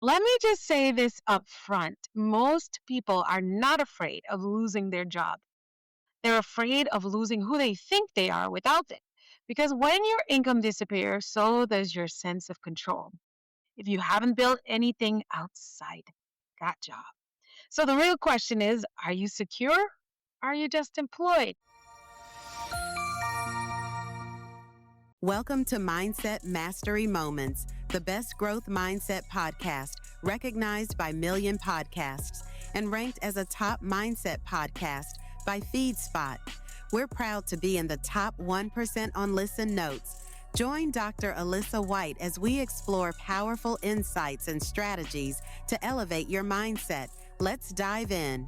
Let me just say this up front. Most people are not afraid of losing their job. They're afraid of losing who they think they are without it. Because when your income disappears, so does your sense of control. If you haven't built anything outside that job. So the real question is, are you secure? Are you just employed? Welcome to Mindset Mastery Moments, the best growth mindset podcast recognized by Million Podcasts and ranked as a top mindset podcast by FeedSpot. We're proud to be in the top 1% on Listen Notes. Join Dr. Alisa Whyte as we explore powerful insights and strategies to elevate your mindset. Let's dive in.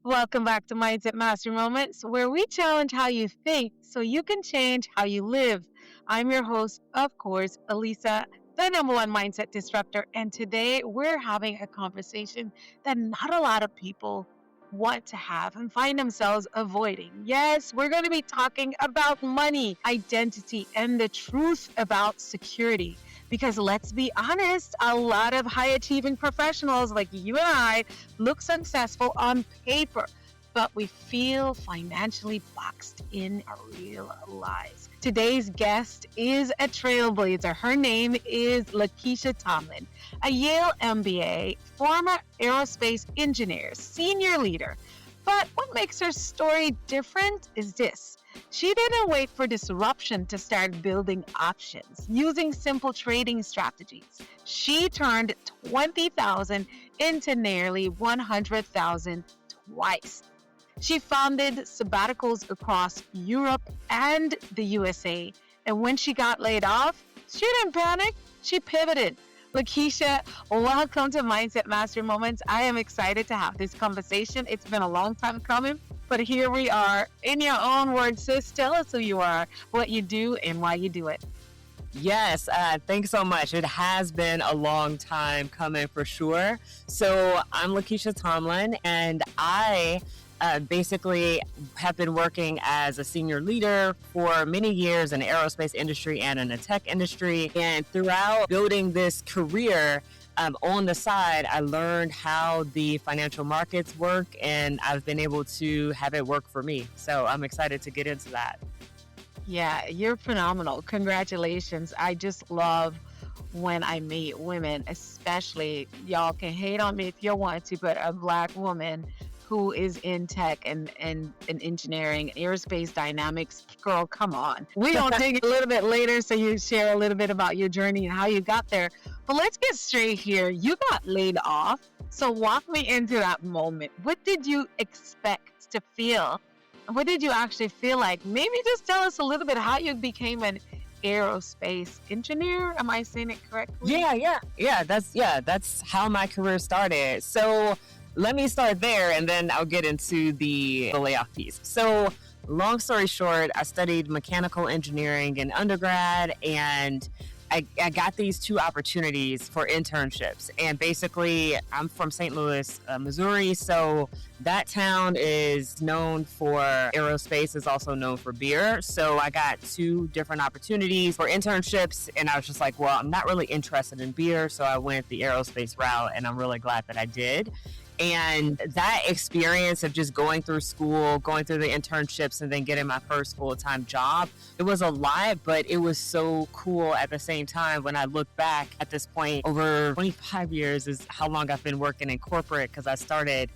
Welcome back to Mindset Mastery Moments, where we challenge how you think so you can change how you live. I'm your host, of course, Alisa, the number one mindset disruptor. And today we're having a conversation that not a lot of people want to have and find themselves avoiding. Yes, we're going to be talking about money, identity, and the truth about security. Because let's be honest, a lot of high achieving professionals like you and I look successful on paper, but we feel financially boxed in our real lives. Today's guest is a trailblazer. Her name is LaKiesha Tomlin, a Yale MBA, former aerospace engineer, senior leader. But what makes her story different is this. She didn't wait for disruption to start building options using simple trading strategies. She turned 20,000 into nearly 100,000 twice. She founded sabbaticals across Europe and the USA. And when she got laid off, she didn't panic. She pivoted. LaKiesha, welcome to Mindset Mastery Moments. I am excited to have this conversation. It's been a long time coming, but here we are. In your own words, sis, tell us who you are, what you do, and why you do it. Yes, thanks so much. It has been a long time coming for sure. So I'm LaKiesha Tomlin, and I basically have been working as a senior leader for many years in the aerospace industry and in the tech industry. And throughout building this career, on the side, I learned how the financial markets work, and I've been able to have it work for me. So I'm excited to get into that. Yeah, you're phenomenal. Congratulations. I just love when I meet women, especially, y'all can hate on me if you want to, but a Black woman who is in tech and engineering, aerospace dynamics. Girl, come on. We don't dig a little bit later, so you share a little bit about your journey and how you got there. But let's get straight here. You got laid off. So walk me into that moment. What did you expect to feel? What did you actually feel like? Maybe just tell us a little bit how you became an aerospace engineer. Am I saying it correctly? Yeah. That's how my career started. So let me start there, and then I'll get into the layoff piece. So long story short, I studied mechanical engineering in undergrad, and I got these two opportunities for internships. And basically, I'm from St. Louis, Missouri. So that town is known for aerospace, is also known for beer. So I got two different opportunities for internships. And I was just like, well, I'm not really interested in beer. So I went the aerospace route, and I'm really glad that I did. And that experience of just going through school, going through the internships, and then getting my first full-time job, it was a lot, but it was so cool at the same time. When I look back at this point, over 25 years is how long I've been working in corporate, because I started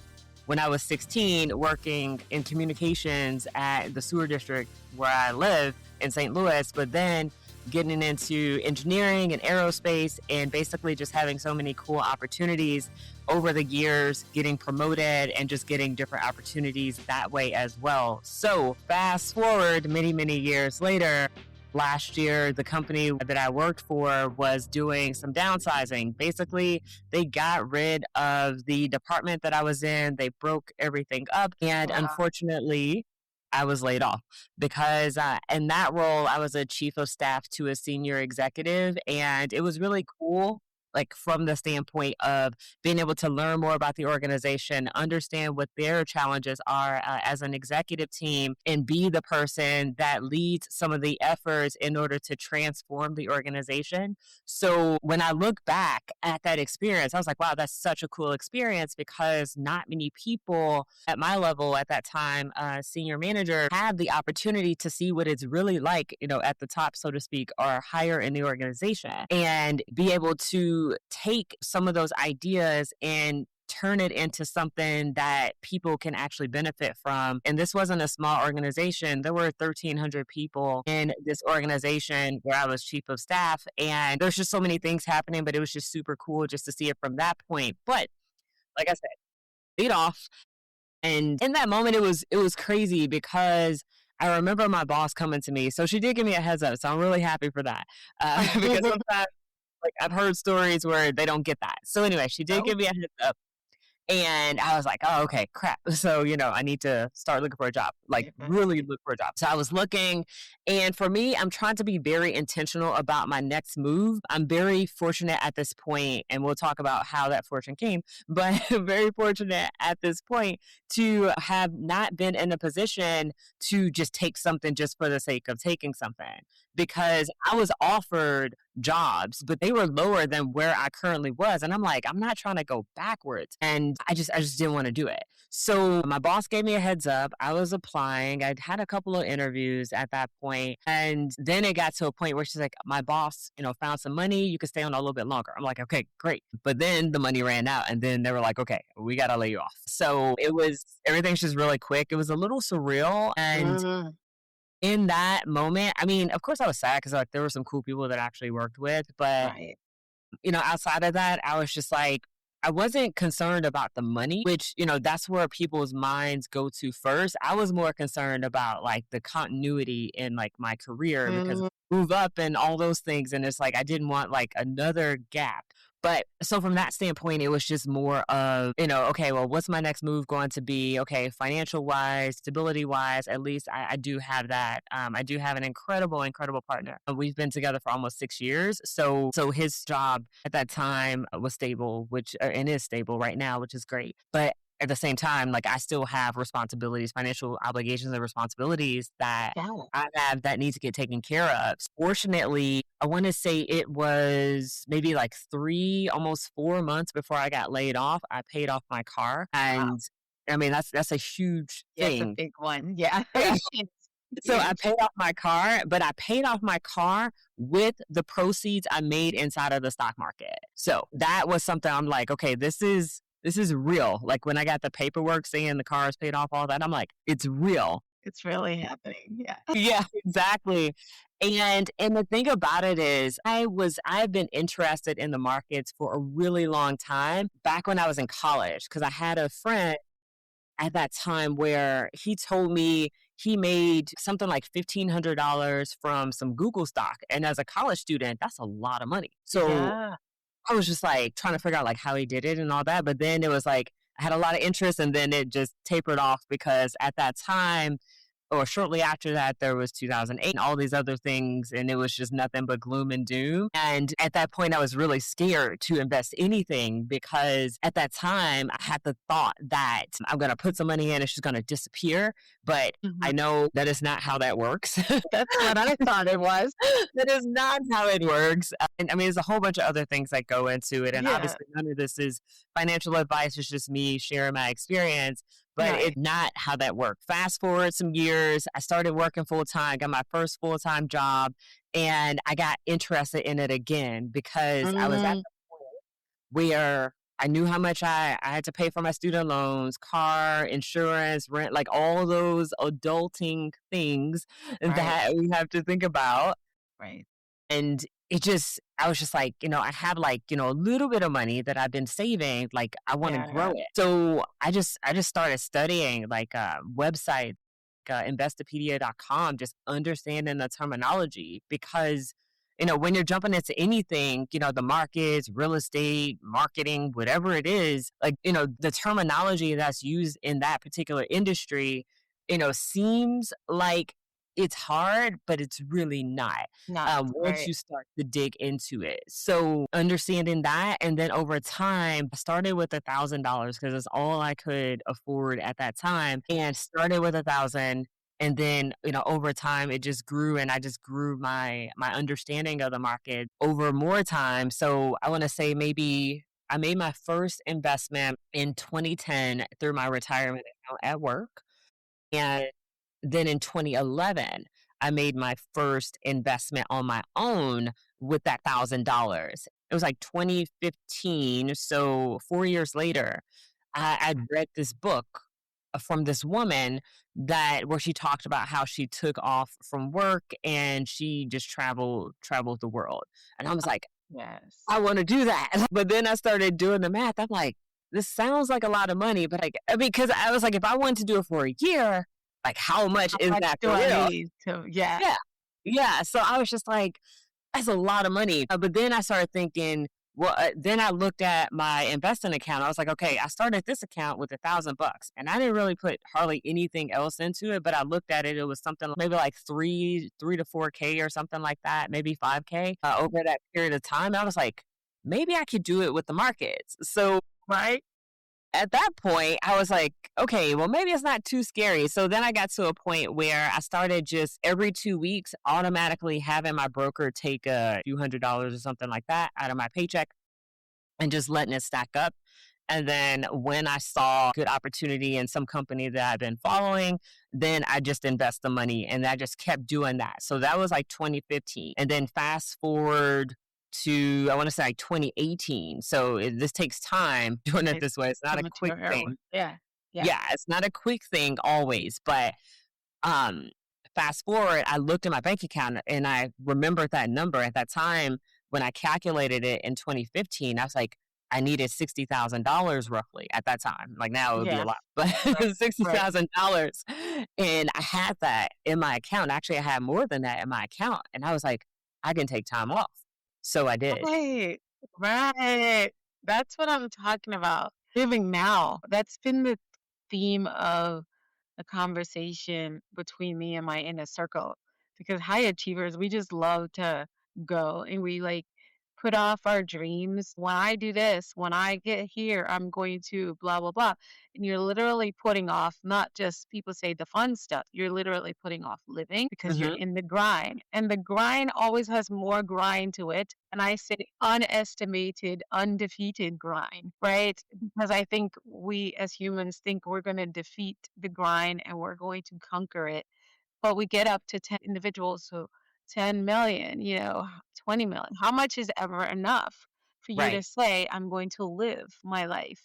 when I was 16 working in communications at the sewer district where I live in St. Louis, but then getting into engineering and aerospace, and basically just having so many cool opportunities over the years, getting promoted and just getting different opportunities that way as well. So fast forward many years later, last year, the company that I worked for was doing some downsizing. Basically, they got rid of the department that I was in. They broke everything up. And unfortunately, I was laid off because in that role, I was a chief of staff to a senior executive, and it was really cool. like from the standpoint of being able to learn more about the organization, understand what their challenges are as an executive team, and be the person that leads some of the efforts in order to transform the organization. So when I look back at that experience, I was like, wow, that's such a cool experience because not many people at my level at that time, senior manager, had the opportunity to see what it's really like, at the top, so to speak, or higher in the organization, and be able to take some of those ideas and turn it into something that people can actually benefit from. And this wasn't a small organization. There were 1,300 people in this organization where I was chief of staff. And there's just so many things happening, but it was just super cool just to see it from that point. But like I said, laid off. And in that moment, it was crazy because I remember my boss coming to me. So she did give me a heads up. So I'm really happy for that. Because sometimes, like, I've heard stories where they don't get that. So anyway, she did give me a heads up. And I was like, oh, okay, crap. So, I need to start looking for a job, like really look for a job. So I was looking. And for me, I'm trying to be very intentional about my next move. I'm very fortunate at this point, and we'll talk about how that fortune came, but very fortunate at this point to have not been in a position to just take something just for the sake of taking something, because I was offered jobs, but they were lower than where I currently was. And I'm like, I'm not trying to go backwards. And I just didn't want to do it. So my boss gave me a heads up. I was applying. I'd had a couple of interviews at that point. And then it got to a point where she's like, my boss, found some money. You could stay on a little bit longer. I'm like, okay, great. But then the money ran out. And then they were like, okay, we got to lay you off. So everything's just really quick. It was a little surreal. And in that moment, I mean, of course I was sad because like there were some cool people that I actually worked with, but Right. outside of that, I was just like, I wasn't concerned about the money, which, that's where people's minds go to first. I was more concerned about like the continuity in like my career because I move up and all those things. And it's like, I didn't want like another gap. But so from that standpoint, it was just more of, okay, well, what's my next move going to be? Okay, financial wise, stability wise, at least I do have that. I do have an incredible, incredible partner. We've been together for almost 6 years. So his job at that time was stable, and is stable right now, which is great. But at the same time, like I still have responsibilities, financial obligations and responsibilities that Yeah. I have that need to get taken care of. Fortunately, I want to say it was maybe like almost 4 months before I got laid off. I paid off my car. And I mean, that's a huge Yeah, it's a thing. big one. Yeah. So I paid off my car, but I paid off my car with the proceeds I made inside of the stock market. So that was something I'm like, okay, this is real. Like when I got the paperwork saying the car is paid off, all that, I'm like, it's real. It's really happening. Yeah. Yeah, exactly. And the thing about it is I've been interested in the markets for a really long time, back when I was in college, because I had a friend at that time where he told me he made something like $1,500 from some Google stock. And as a college student, that's a lot of money. So Yeah. I was just like trying to figure out like how he did it and all that. But then it was like I had a lot of interest, and then it just tapered off because at that time, or shortly after that, there was 2008 and all these other things, and it was just nothing but gloom and doom. And at that point, I was really scared to invest anything because at that time, I had the thought that I'm going to put some money in, it's just going to disappear. But I know that is not how that works. That's what I thought it was. That is not how it works. And I mean, there's a whole bunch of other things that go into it. And Yeah. obviously, none of this is financial advice. It's just me sharing my experience. But Right. it's not how that worked. Fast forward some years, I started working full time, got my first full time job, and I got interested in it again because I was at the point where I knew how much I had to pay for my student loans, car, insurance, rent, like all those adulting things Right. that we have to think about. Right. And I was just like, I have like, a little bit of money that I've been saving. Like I want to Yeah. grow it. So I just started studying like website, Investopedia.com, just understanding the terminology because, when you're jumping into anything, the markets, real estate, marketing, whatever it is, like, the terminology that's used in that particular industry, seems like it's hard, but it's really not, Not once right. you start to dig into it. So understanding that, and then over time, I started with $1,000 because it's all I could afford at that time, and started with 1,000. And then, over time, it just grew, and I just grew my understanding of the market over more time. So I want to say maybe I made my first investment in 2010 through my retirement account at work. And then in 2011, I made my first investment on my own with that $1,000. It was like 2015. So 4 years later, I'd read this book from this woman where she talked about how she took off from work and she just traveled the world. And I was like, Yes. I want to do that. But then I started doing the math. I'm like, this sounds like a lot of money, but because I was like, if I wanted to do it for a year, like how much How is much that do for I real? need to yeah. Yeah. Yeah. So I was just like, that's a lot of money. But then I started thinking, well, then I looked at my investing account. I was like, okay, I started this account with $1,000 and I didn't really put hardly anything else into it. But I looked at it, it was something maybe like three to 4K or something like that, maybe 5K over that period of time. I was like, maybe I could do it with the markets. So Right? at that point, I was like, okay, well, maybe it's not too scary. So then I got to a point where I started just every 2 weeks automatically having my broker take a few $100s or something like that out of my paycheck and just letting it stack up. And then when I saw good opportunity in some company that I've been following, then I just invest the money and I just kept doing that. So that was like 2015. And then fast forward to, I want to say like 2018. So this takes time doing it It's this way. It's not to a quick mature. thing. Yeah. Yeah. Yeah, it's not a quick thing always, but um, fast forward, I looked at my bank account and I remembered that number at that time when I calculated it in 2015. I was like, I needed $60,000 roughly at that time. Like now it would be a Yes. lot, but Right. Right. $60,000. And I had that in my account. Actually, I had more than that in my account. And I was like, I can take time off. So I did. Right. Right. That's what I'm talking about. Living now. That's been the theme of the conversation between me and my inner circle because high achievers, we just love to go and we like put off our dreams. When I do this, when I get here, I'm going to blah, blah, blah. And you're literally putting off not just people say the fun stuff, you're literally putting off living because you're Hmm. in the grind. And the grind always has more grind to it. And I say unestimated, undefeated grind, right? Because I think we as humans think we're going to defeat the grind and we're going to conquer it. But we get up to 10 individuals, so 10 million, 20 million. How much is ever enough for you to Right. say, I'm going to live my life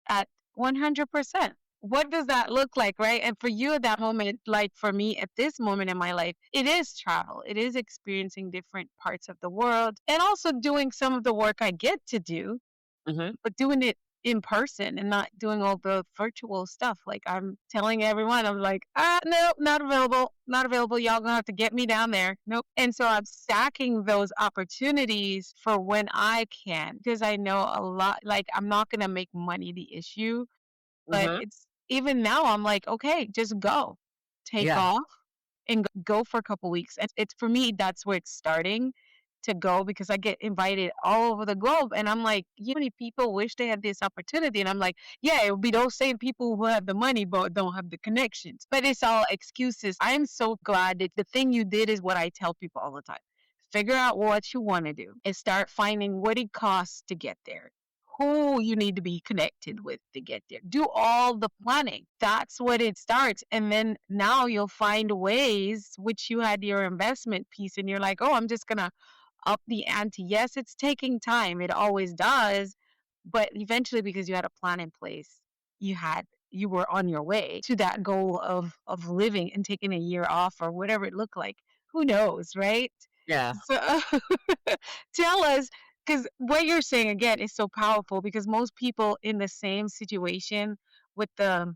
at 100%? What does that look like, right? And for you at that moment, like for me at this moment in my life, it is travel. It is experiencing different parts of the world and also doing some of the work I get to do Hmm. but doing it in person and not doing all the virtual stuff. Like I'm telling everyone, I'm like, no, not available, not available. Y'all gonna have to get me down there. Nope. And so I'm stacking those opportunities for when I can, because I know a lot, like I'm not gonna make money the issue, but Hmm. it's even now I'm like, okay, just go, take Yeah. off and go for a couple weeks. And it's for me, that's where it's starting to go because I get invited all over the globe. And I'm like, how many people wish they had this opportunity? And I'm like, yeah, it would be those same people who have the money but don't have the connections. But it's all excuses. I'm so glad that the thing you did is what I tell people all the time. Figure out what you want to do and start finding what it costs to get there, who you need to be connected with to get there. Do all the planning. That's what it starts. And then now you'll find ways which you had your investment piece and you're like, oh, I'm just going to up the ante. Yes, it's taking time. It always does. But eventually, because you had a plan in place, you were on your way to that goal of living and taking a year off or whatever it looked like. Who knows, right? Yeah. So tell us, because what you're saying again is so powerful because most people in the same situation with the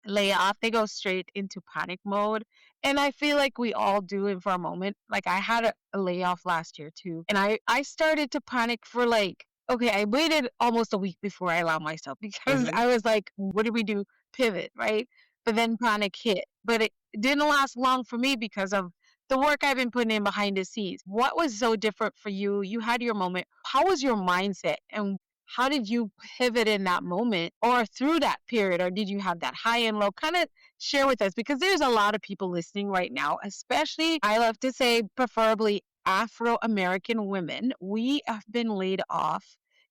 layoff, they go straight into panic mode. And I feel like we all do it for a moment. Like I had a layoff last year too. And I started to panic for like, okay, I waited almost a week before I allowed myself because Hmm. I was like, what do we do? Pivot, right? but then panic hit. But it didn't last long for me because of the work I've been putting in behind the scenes. What was so different for you? You had your moment. How was your mindset? And how did you pivot in that moment or through that period? Or did you have that high and low? Kind of share with us because there's a lot of people listening right now, especially, I love to say, preferably Afro American women. We have been laid off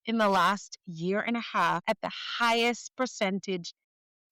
in the last year and a half at the highest percentage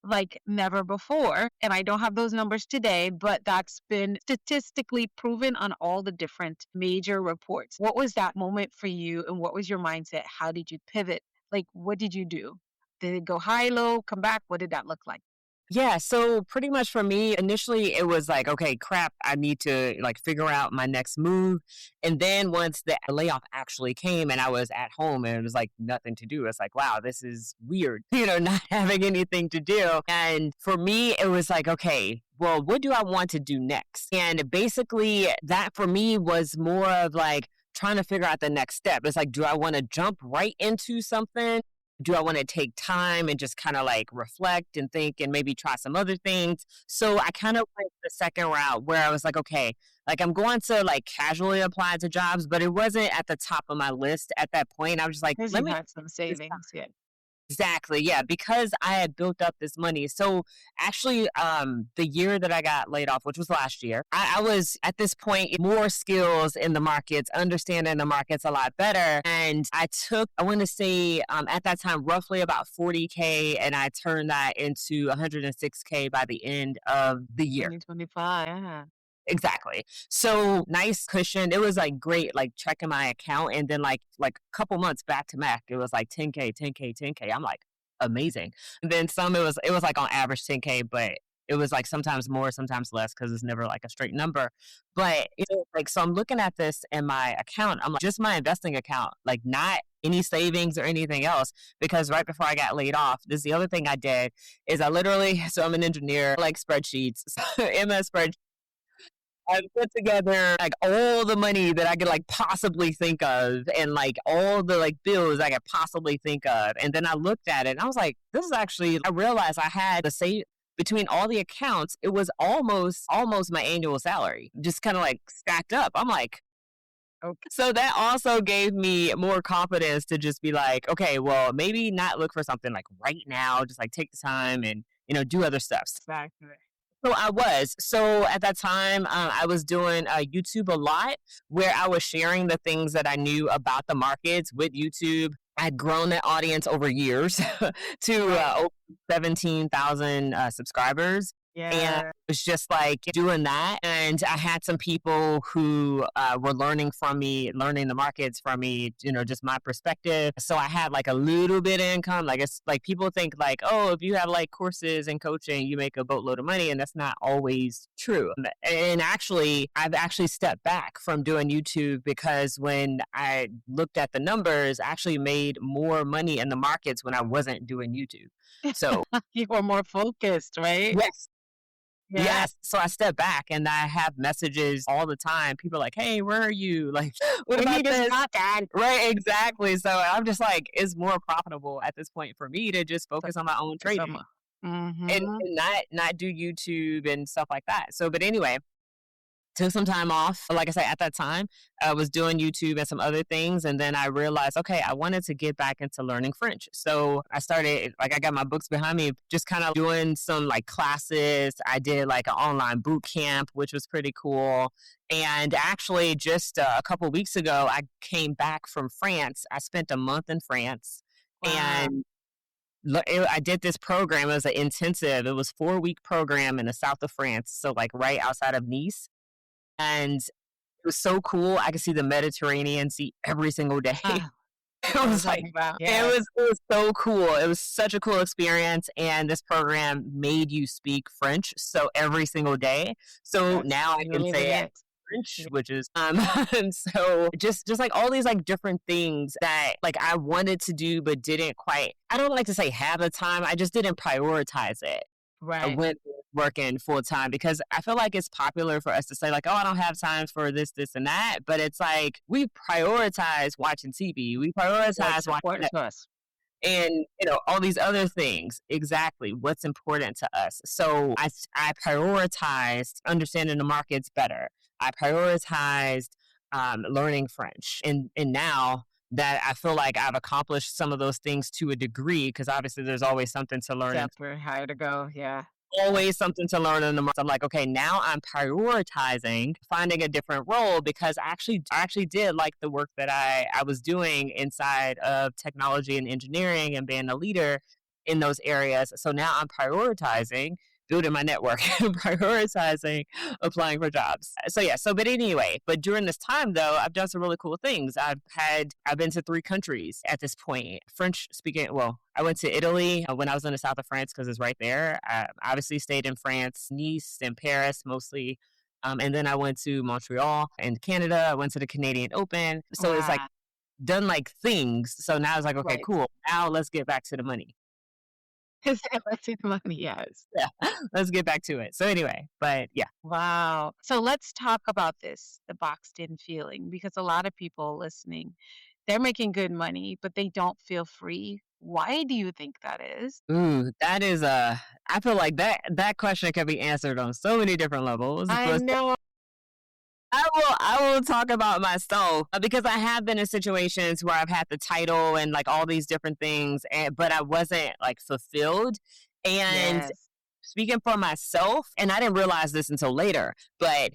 like never before. And I don't have those numbers today, but that's been statistically proven on all the different major reports. What was that moment for you and what was your mindset? How did you pivot? Like, what did you do? Did it go high, low, come back? What did that look like? Yeah, so pretty much for me, initially it was like, okay, crap, I need to like figure out my next move. And then once the layoff actually came and I was at home and it was like nothing to do, it's like, wow, this is weird, not having anything to do. And for me, it was like, okay, well, what do I want to do next? And basically, that for me was more of like trying to figure out the next step. It's like, do I want to jump right into something? Do I want to take time and just kind of like reflect and think and maybe try some other things? So I kind of went the second route where I was like, okay, like I'm going to like casually apply to jobs, but it wasn't at the top of my list at that point. I was just like, Because let you me had some this. savings. Yeah. Exactly. Yeah. Because I had built up this money. So actually, the year that I got laid off, which was last year, I was at this point more skills in the markets, understanding the markets a lot better. And I took, I want to say at that time, roughly about 40K, and I turned that into 106K by the end of the year. 2025. Yeah. Exactly. So nice cushion. It was like great, like checking my account, and then like a couple months back to back, it was like 10K, 10K, 10K. I'm like, amazing. And then some, it was like on average 10K, but it was like sometimes more, sometimes less because it's never like a straight number. But like so, I'm looking at this in my account. I'm like, just my investing account, like not any savings or anything else. Because right before I got laid off, this is the other thing I did is I literally, so I'm an engineer, like spreadsheets, so in my spreadsheet. I put together like all the money that I could like possibly think of and like all the like bills I could possibly think of. And then I looked at it and I was like, this is actually, I realized I had the same between all the accounts, it was almost my annual salary, just kind of like stacked up. I'm like, Okay. so that also gave me more confidence to just be like, okay, well, maybe not look for something like right now, just like take the time and, do other stuff. Exactly. So I was. So at that time, I was doing YouTube a lot where I was sharing the things that I knew about the markets with YouTube. I'd grown that audience over years to over 17,000 subscribers. And Yeah. it was just like doing that. And I had some people who were learning from me, learning the markets from me, just my perspective. So I had like a little bit of income. Like it's like people think like, oh, if you have like courses and coaching, you make a boatload of money. And that's not always true. And actually, I've actually stepped back from doing YouTube because when I looked at the numbers, I actually made more money in the markets when I wasn't doing YouTube. So You were more focused, right? yes. Yeah. Yes. So I step back and I have messages all the time. People are like, hey, where are you? Like, what We about need to this? stop that. Right, exactly. So I'm just like, it's more profitable at this point for me to just focus on my own trading and, Mm-hmm. and not do YouTube and stuff like that. So, but anyway, took some time off. Like I said, at that time, I was doing YouTube and some other things. And then I realized, okay, I wanted to get back into learning French. So I started, like, I got my books behind me, just kind of doing some like classes. I did like an online boot camp, which was pretty cool. And actually, just a couple weeks ago, I came back from France. I spent a month in France. Wow. And I did this program. It was an intensive. It was 4-week program in the south of France. So like right outside of Nice. And it was so cool. I could see the Mediterranean Sea every single day. Ah, It what I'm was like, talking about. it Yes. was so cool. It was such a cool experience. And this program made you speak French. So every single day. So Yes. now I You're can living say it. French, which is and so just like all these like different things that like I wanted to do but didn't quite, I don't like to say have the time, I just didn't prioritize it Right. when working full time because I feel like it's popular for us to say like, oh, I don't have time for this, and that. But it's like we prioritize watching TV. We What's prioritize watching important Netflix. to us. and all these other things. Exactly what's important to us. So I prioritized understanding the markets better. I prioritized learning French, and now that I feel like I've accomplished some of those things to a degree, because obviously there's always something to learn and Definitely higher to go. Yeah. always something to learn in the market. I'm like, okay, now I'm prioritizing finding a different role, because I actually did like the work that I was doing inside of technology and engineering and being a leader in those areas. So now I'm prioritizing building my network, prioritizing applying for jobs. So yeah, but anyway, but during this time though, I've done some really cool things. I've been to 3 countries at this point. French speaking, well, I went to Italy when I was in the south of France because it's right there. I obviously stayed in France, Nice and Paris mostly. And then I went to Montreal and Canada. I went to the Canadian Open. So it's like Wow. done like things. So now it's like, okay, Right. cool. Now let's get back to the money. Let's see the money. Yes. Yeah, let's get back to it. So anyway, but yeah. Wow. So let's talk about this, the boxed in feeling, because a lot of people listening, they're making good money, but they don't feel free. Why do you think that is? Ooh, that is I feel like that question can be answered on so many different levels. I But know. I will talk about myself because I have been in situations where I've had the title and like all these different things, but I wasn't like fulfilled. And Yes. speaking for myself, and I didn't realize this until later, but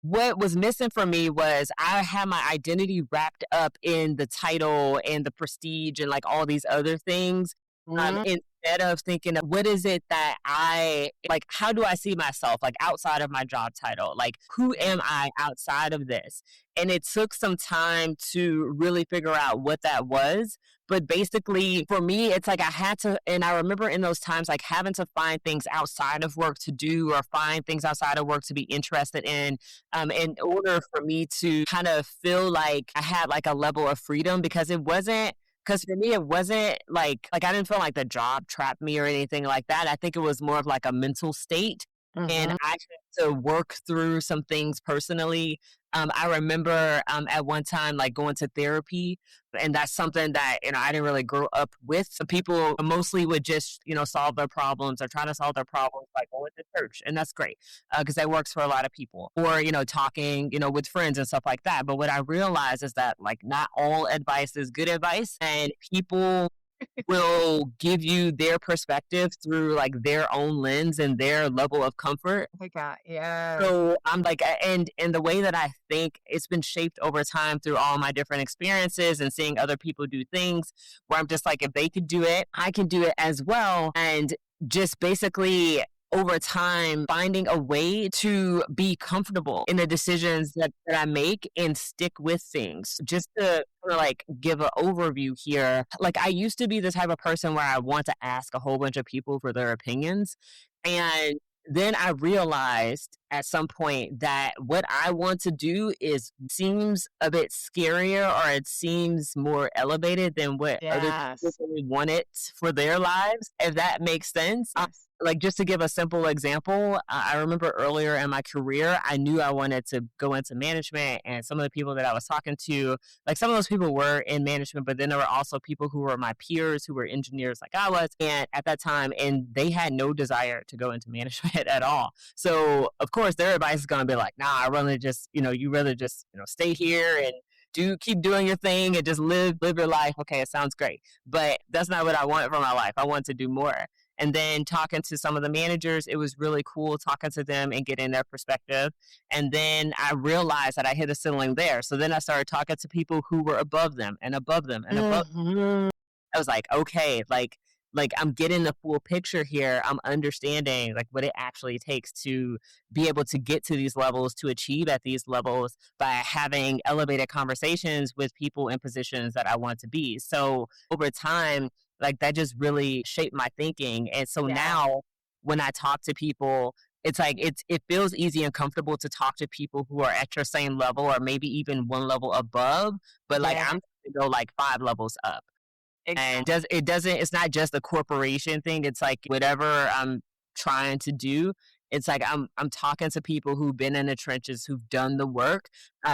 what was missing for me was I had my identity wrapped up in the title and the prestige and like all these other things. Mhm. Instead of thinking of what is it that I like, how do I see myself like outside of my job title? Like, who am Yes. I outside of this? And it took some time to really figure out what that was. But basically, for me, it's like I had to, and I remember in those times, like having to find things outside of work to do or find things outside of work to be interested in order for me to kind of feel like I had like a level of freedom because it wasn't because for me it wasn't like I didn't feel like the job trapped me or anything like that. I think it was more of like a mental state and Mhm. I had to work through some things personally. I remember at one time like going to therapy, and that's something that I didn't really grow up with. Some people mostly would just solve their problems or try to solve their problems by going to church, and that's great because that works for a lot of people. Or talking with friends and stuff like that. But what I realized is that like not all advice is good advice, and people will give you their perspective through like their own lens and their level of comfort. Oh my God. Yes. So I'm like, and the way that I think, it's been shaped over time through all my different experiences and seeing other people do things where I'm just like, if they could do it, I can do it as well. And just basically over time finding a way to be comfortable in the decisions that I make and stick with things. Just to kind of like give an overview here. Like I used to be the type of person where I want to ask a whole bunch of people for their opinions. And then I realized at some point that what I want to do is seems a bit scarier or it seems more elevated than what other people Yes. really want it for their lives, if that makes sense. Yes. Like just to give a simple example, I remember earlier in my career, I knew I wanted to go into management, and some of the people that I was talking to, like some of those people were in management, but then there were also people who were my peers who were engineers like I was, and at that time, and they had no desire to go into management at all. So of course, their advice is going to be like, "Nah, I rather just, you rather just, stay here and." Keep doing your thing and just live your life. Okay, it sounds great. But that's not what I want for my life. I want to do more. And then talking to some of the managers, it was really cool talking to them and getting their perspective. And then I realized that I hit a ceiling there. So then I started talking to people who were above them and above them and above. Mhm. I was like, okay, like I'm getting the full picture here. I'm understanding like what it actually takes to be able to get to these levels, to achieve at these levels by having elevated conversations with people in positions that I want to be. So over time, like that just really shaped my thinking. And so Yeah. now when I talk to people, it's like it feels easy and comfortable to talk to people who are at your same level or maybe even one level above. But like Yeah. I'm to go like 5 levels up. And Exactly. it's not just a corporation thing. It's like whatever I'm trying to do. It's like I'm talking to people who've been in the trenches, who've done the work,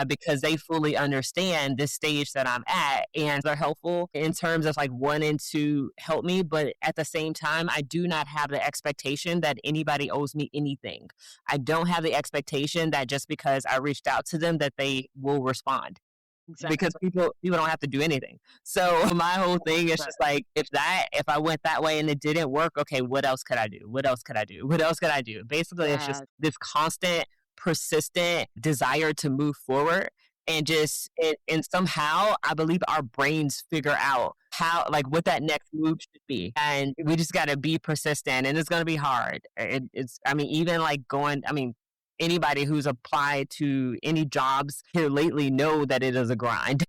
because they fully understand this stage that I'm at, and they're helpful in terms of like wanting to help me. But at the same time, I do not have the expectation that anybody owes me anything. I don't have the expectation that just because I reached out to them that they will respond, because Exactly. people don't have to do anything. So my whole thing is Right. just like, if I went that way and it didn't work, okay, what else could I do? What else could I do? What else could I do? Basically, it's just Yes. this constant, persistent desire to move forward. And just and somehow I believe our brains figure out how, like, what that next move should be, and we just got to be persistent, and it's going to be hard. It's, I mean, even like going, I mean, anybody who's applied to any jobs here lately know that it is a grind.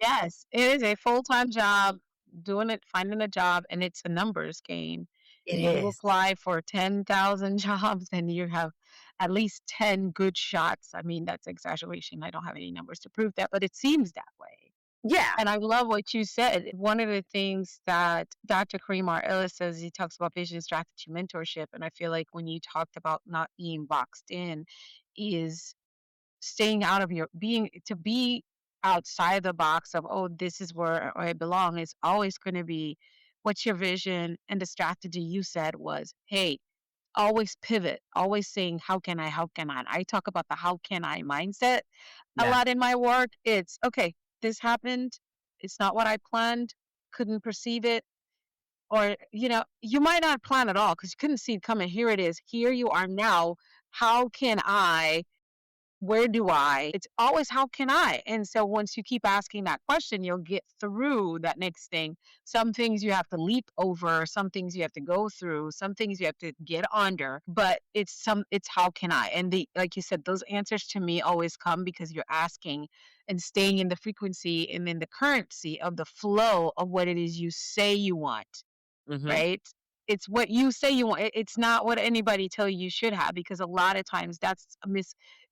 Yes, it is a full-time job, doing it, finding a job, and it's a numbers game. It You is. apply for 10,000 jobs and you have at least 10 good shots. I mean, that's exaggeration. I don't have any numbers to prove that, but it seems that way. Yeah. And I love what you said. One of the things that Dr. Kareem R. Ellis says, he talks about vision, strategy, mentorship. And I feel like when you talked about not being boxed in, is staying out of your being to be outside the box of, oh, this is where I belong, is always going to be what's your vision. And the strategy you said was, hey, always pivot, always saying, how can I talk about the how can I mindset a Yeah. lot in my work. It's okay, this happened, it's not what I planned, couldn't perceive it. Or, you might not plan at all because you couldn't see it coming. Here it is, here you are now. How can I, where do I? It's always how can I? And so once you keep asking that question, you'll get through that next thing. Some things you have to leap over, some things you have to go through, some things you have to get under, but it's how can I? And the like you said, those answers to me always come because you're asking and staying in the frequency and in the currency of the flow of what it is you say you want, Hmm. right? It's what you say you want. It's not what anybody tell you you should have, because a lot of times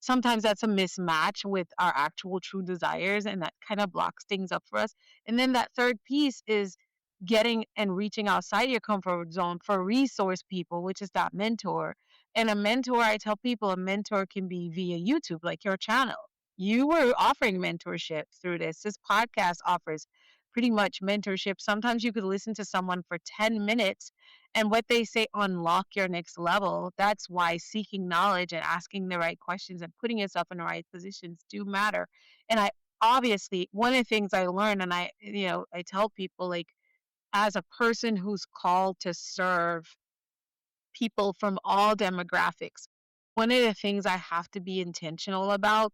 sometimes that's a mismatch with our actual true desires, and that kind of blocks things up for us. And then that third piece is getting and reaching outside your comfort zone for resource people, which is that mentor. And a mentor, I tell people, a mentor can be via YouTube, like your channel. You were offering mentorship through this. This podcast offers pretty much mentorship. Sometimes you could listen to someone for 10 minutes and what they say unlock your next level. That's why seeking knowledge and asking the right questions and putting yourself in the right positions do matter. And I obviously, one of the things I learned, and I tell people, like, as a person who's called to serve people from all demographics, one of the things I have to be intentional about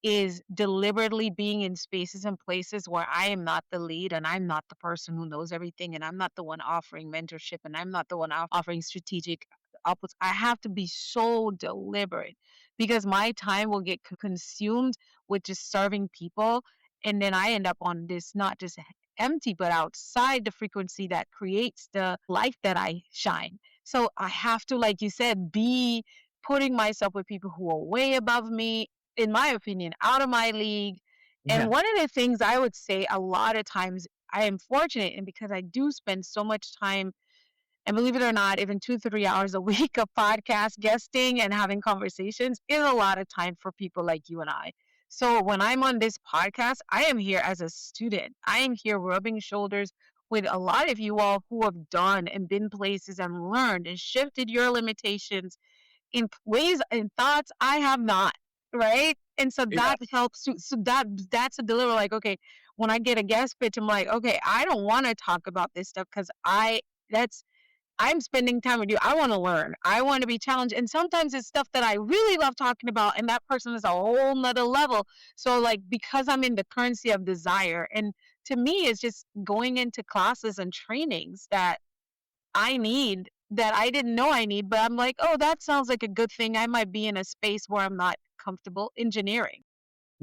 is deliberately being in spaces and places where I am not the lead and I'm not the person who knows everything and I'm not the one offering mentorship and I'm not the one offering strategic outputs. I have to be so deliberate because my time will get consumed with just serving people. And then I end up on this not just empty, but outside the frequency that creates the life that I shine. So I have to, like you said, be putting myself with people who are way above me, in my opinion, out of my league. And Yeah. one of the things I would say a lot of times I am fortunate, and because I do spend so much time, and believe it or not, even 2, 3 hours a week of podcast guesting and having conversations is a lot of time for people like you and I. So when I'm on this podcast, I am here as a student. I am here rubbing shoulders with a lot of you all who have done and been places and learned and shifted your limitations in ways and thoughts I have not, right? And so Yeah. that helps so that's a deliver, like, okay, when I get a guest pitch, I'm like, okay, I don't want to talk about this stuff because that's I'm spending time with you. I want to learn. I want to be challenged. And sometimes it's stuff that I really love talking about, and that person is a whole nother level. So, like, because I'm in the currency of desire, and to me, it's just going into classes and trainings that I need, that I didn't know I need, but I'm like, oh, that sounds like a good thing. I might be in a space where I'm not comfortable. Engineering,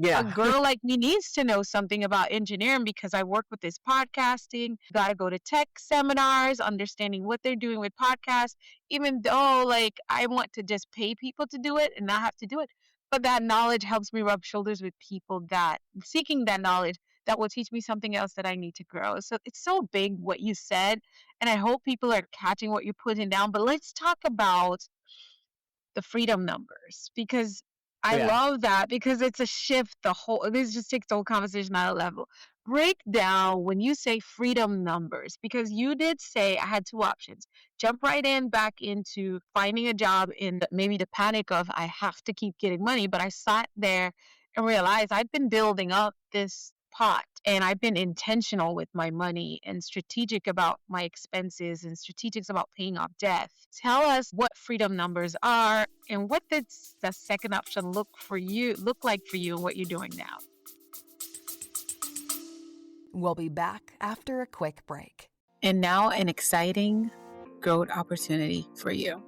a Yeah. girl like me needs to know something about engineering because I work with this podcasting. Got to go to tech seminars, understanding what they're doing with podcasts, even though, like, I want to just pay people to do it and not have to do it. But that knowledge helps me rub shoulders with people that seeking that knowledge that will teach me something else that I need to grow. So it's so big what you said. And I hope people are catching what you're putting down. But let's talk about the freedom numbers, because I Yeah. love that, because it's a shift. This just takes the whole conversation out of level. Break down when you say freedom numbers, because you did say I had two options: jump right in back into finding a job in maybe the panic of I have to keep getting money, but I sat there and realized I've been building up this pot, and I've been intentional with my money and strategic about my expenses and strategic about paying off debt. Tell us what freedom numbers are, and what did the second option look like for you, and what you're doing now. We'll be back after a quick break. And now an exciting growth opportunity for you.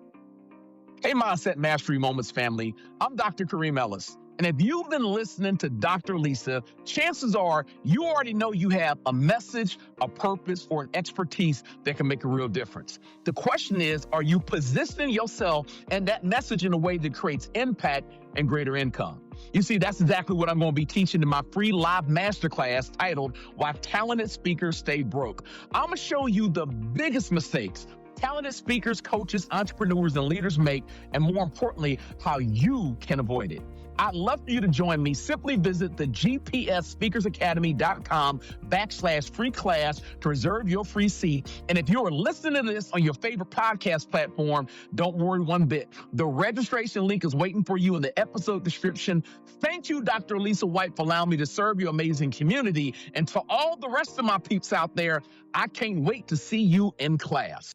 Hey, Mindset Mastery Moments family. I'm Dr. Kareem Ellis. And if you've been listening to Dr. Lisa, chances are you already know you have a message, a purpose, or an expertise that can make a real difference. The question is, are you positioning yourself and that message in a way that creates impact and greater income? You see, that's exactly what I'm going to be teaching in my free live masterclass titled Why Talented Speakers Stay Broke. I'm going to show you the biggest mistakes talented speakers, coaches, entrepreneurs, and leaders make, and more importantly, how you can avoid it. I'd love for you to join me. Simply visit the gpsspeakersacademy.com/free class to reserve your free seat. And if you're listening to this on your favorite podcast platform, don't worry one bit. The registration link is waiting for you in the episode description. Thank you, Dr. Alisa Whyte, for allowing me to serve your amazing community. And to all the rest of my peeps out there, I can't wait to see you in class.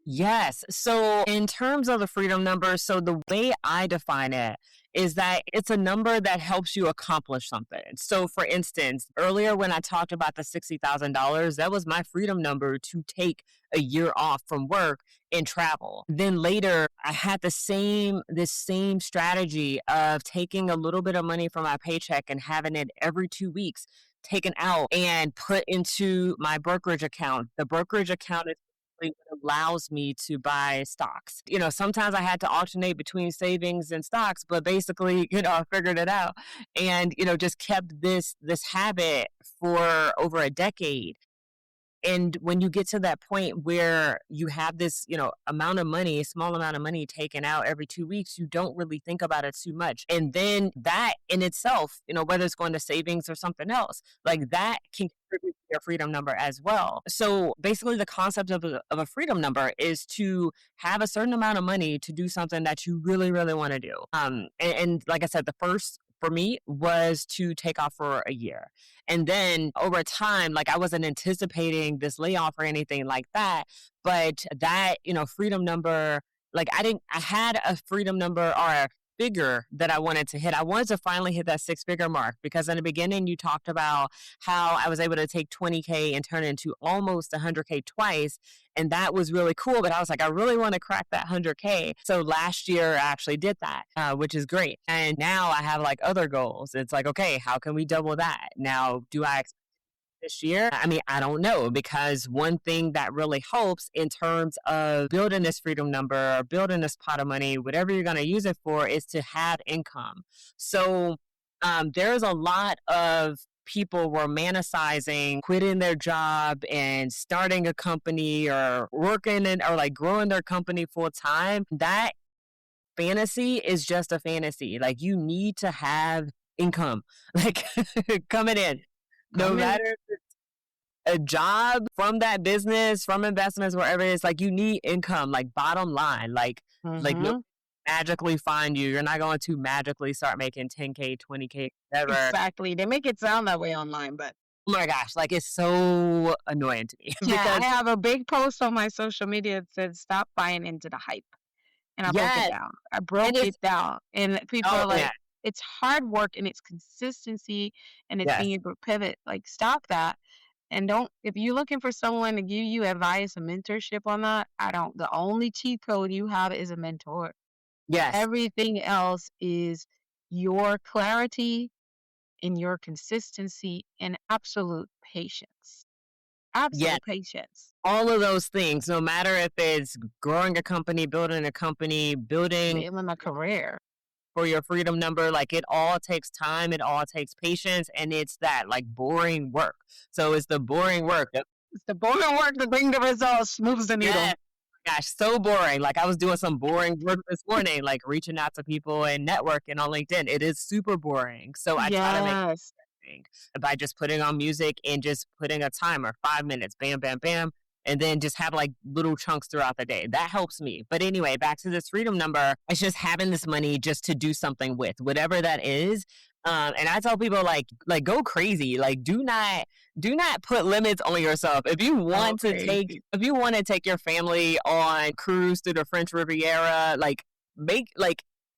Yes. So in terms of the freedom number, so the way I define it is that it's a number that helps you accomplish something. So for instance, earlier when I talked about the $60,000, that was my freedom number to take a year off from work and travel. Then later I had this same strategy of taking a little bit of money from my paycheck and having it every 2 weeks taken out and put into my brokerage account. The brokerage account is what allows me to buy stocks. Sometimes I had to alternate between savings and stocks, but basically, I figured it out and, just kept this habit for over a decade. And when you get to that point where you have this, amount of money, a small amount of money taken out every 2 weeks, you don't really think about it too much. And then that in itself, whether it's going to savings or something else, like that can contribute to your freedom number as well. So basically the concept of a freedom number is to have a certain amount of money to do something that you really, really want to do. And like I said, the first for me was to take off for a year. And then over time, like I wasn't anticipating this layoff or anything like that, but that, freedom number, like I had a freedom number or a figure that I wanted to hit. I wanted to finally hit that 6-figure mark, because in the beginning you talked about how I was able to take 20K and turn it into almost 100K twice. And that was really cool. But I was like, I really want to crack that 100K. So last year I actually did that, which is great. And now I have like other goals. It's like, okay, how can we double that? Now, do I expect this year? I mean, I don't know, because one thing that really helps in terms of building this freedom number or building this pot of money, whatever you're going to use it for, is to have income. So there's a lot of people romanticizing quitting their job and starting a company or working or like growing their company full time. That fantasy is just a fantasy. Like you need to have income, like coming in. No matter if it's a job, from that business, from investments, wherever it is, like you need income, like bottom line, like no magically find you. You're not going to magically start making 10K, 20K, whatever. Exactly. They make it sound that way online, but oh my gosh, like it's so annoying to me. yeah, I have a big post on my social media that says stop buying into the hype. And I broke it down. I broke it down. And people are like, it's hard work and it's consistency and it's being able to pivot. Like stop that. And if you're looking for someone to give you advice, a mentorship on that, the only cheat code you have is a mentor. Yes. Everything else is your clarity and your consistency and absolute patience. Absolute patience. All of those things, no matter if it's growing a company, building a career. For your freedom number, like it all takes time, it all takes patience, and it's that like boring work. So it's the boring work It's the boring work to bring the results, moves the needle. Yes. Gosh, so boring. Like I was doing some boring work this morning, like reaching out to people and networking on LinkedIn. It is super boring. So I try to make Yes. thing by just putting on music and just putting a timer, 5 minutes, bam, bam, bam, and then just have like little chunks throughout the day. That helps me. But anyway, back to this freedom number. It's just having this money just to do something with, whatever that is. And I tell people like go crazy. Like do not put limits on yourself. If you want to take your family on cruise through the French Riviera,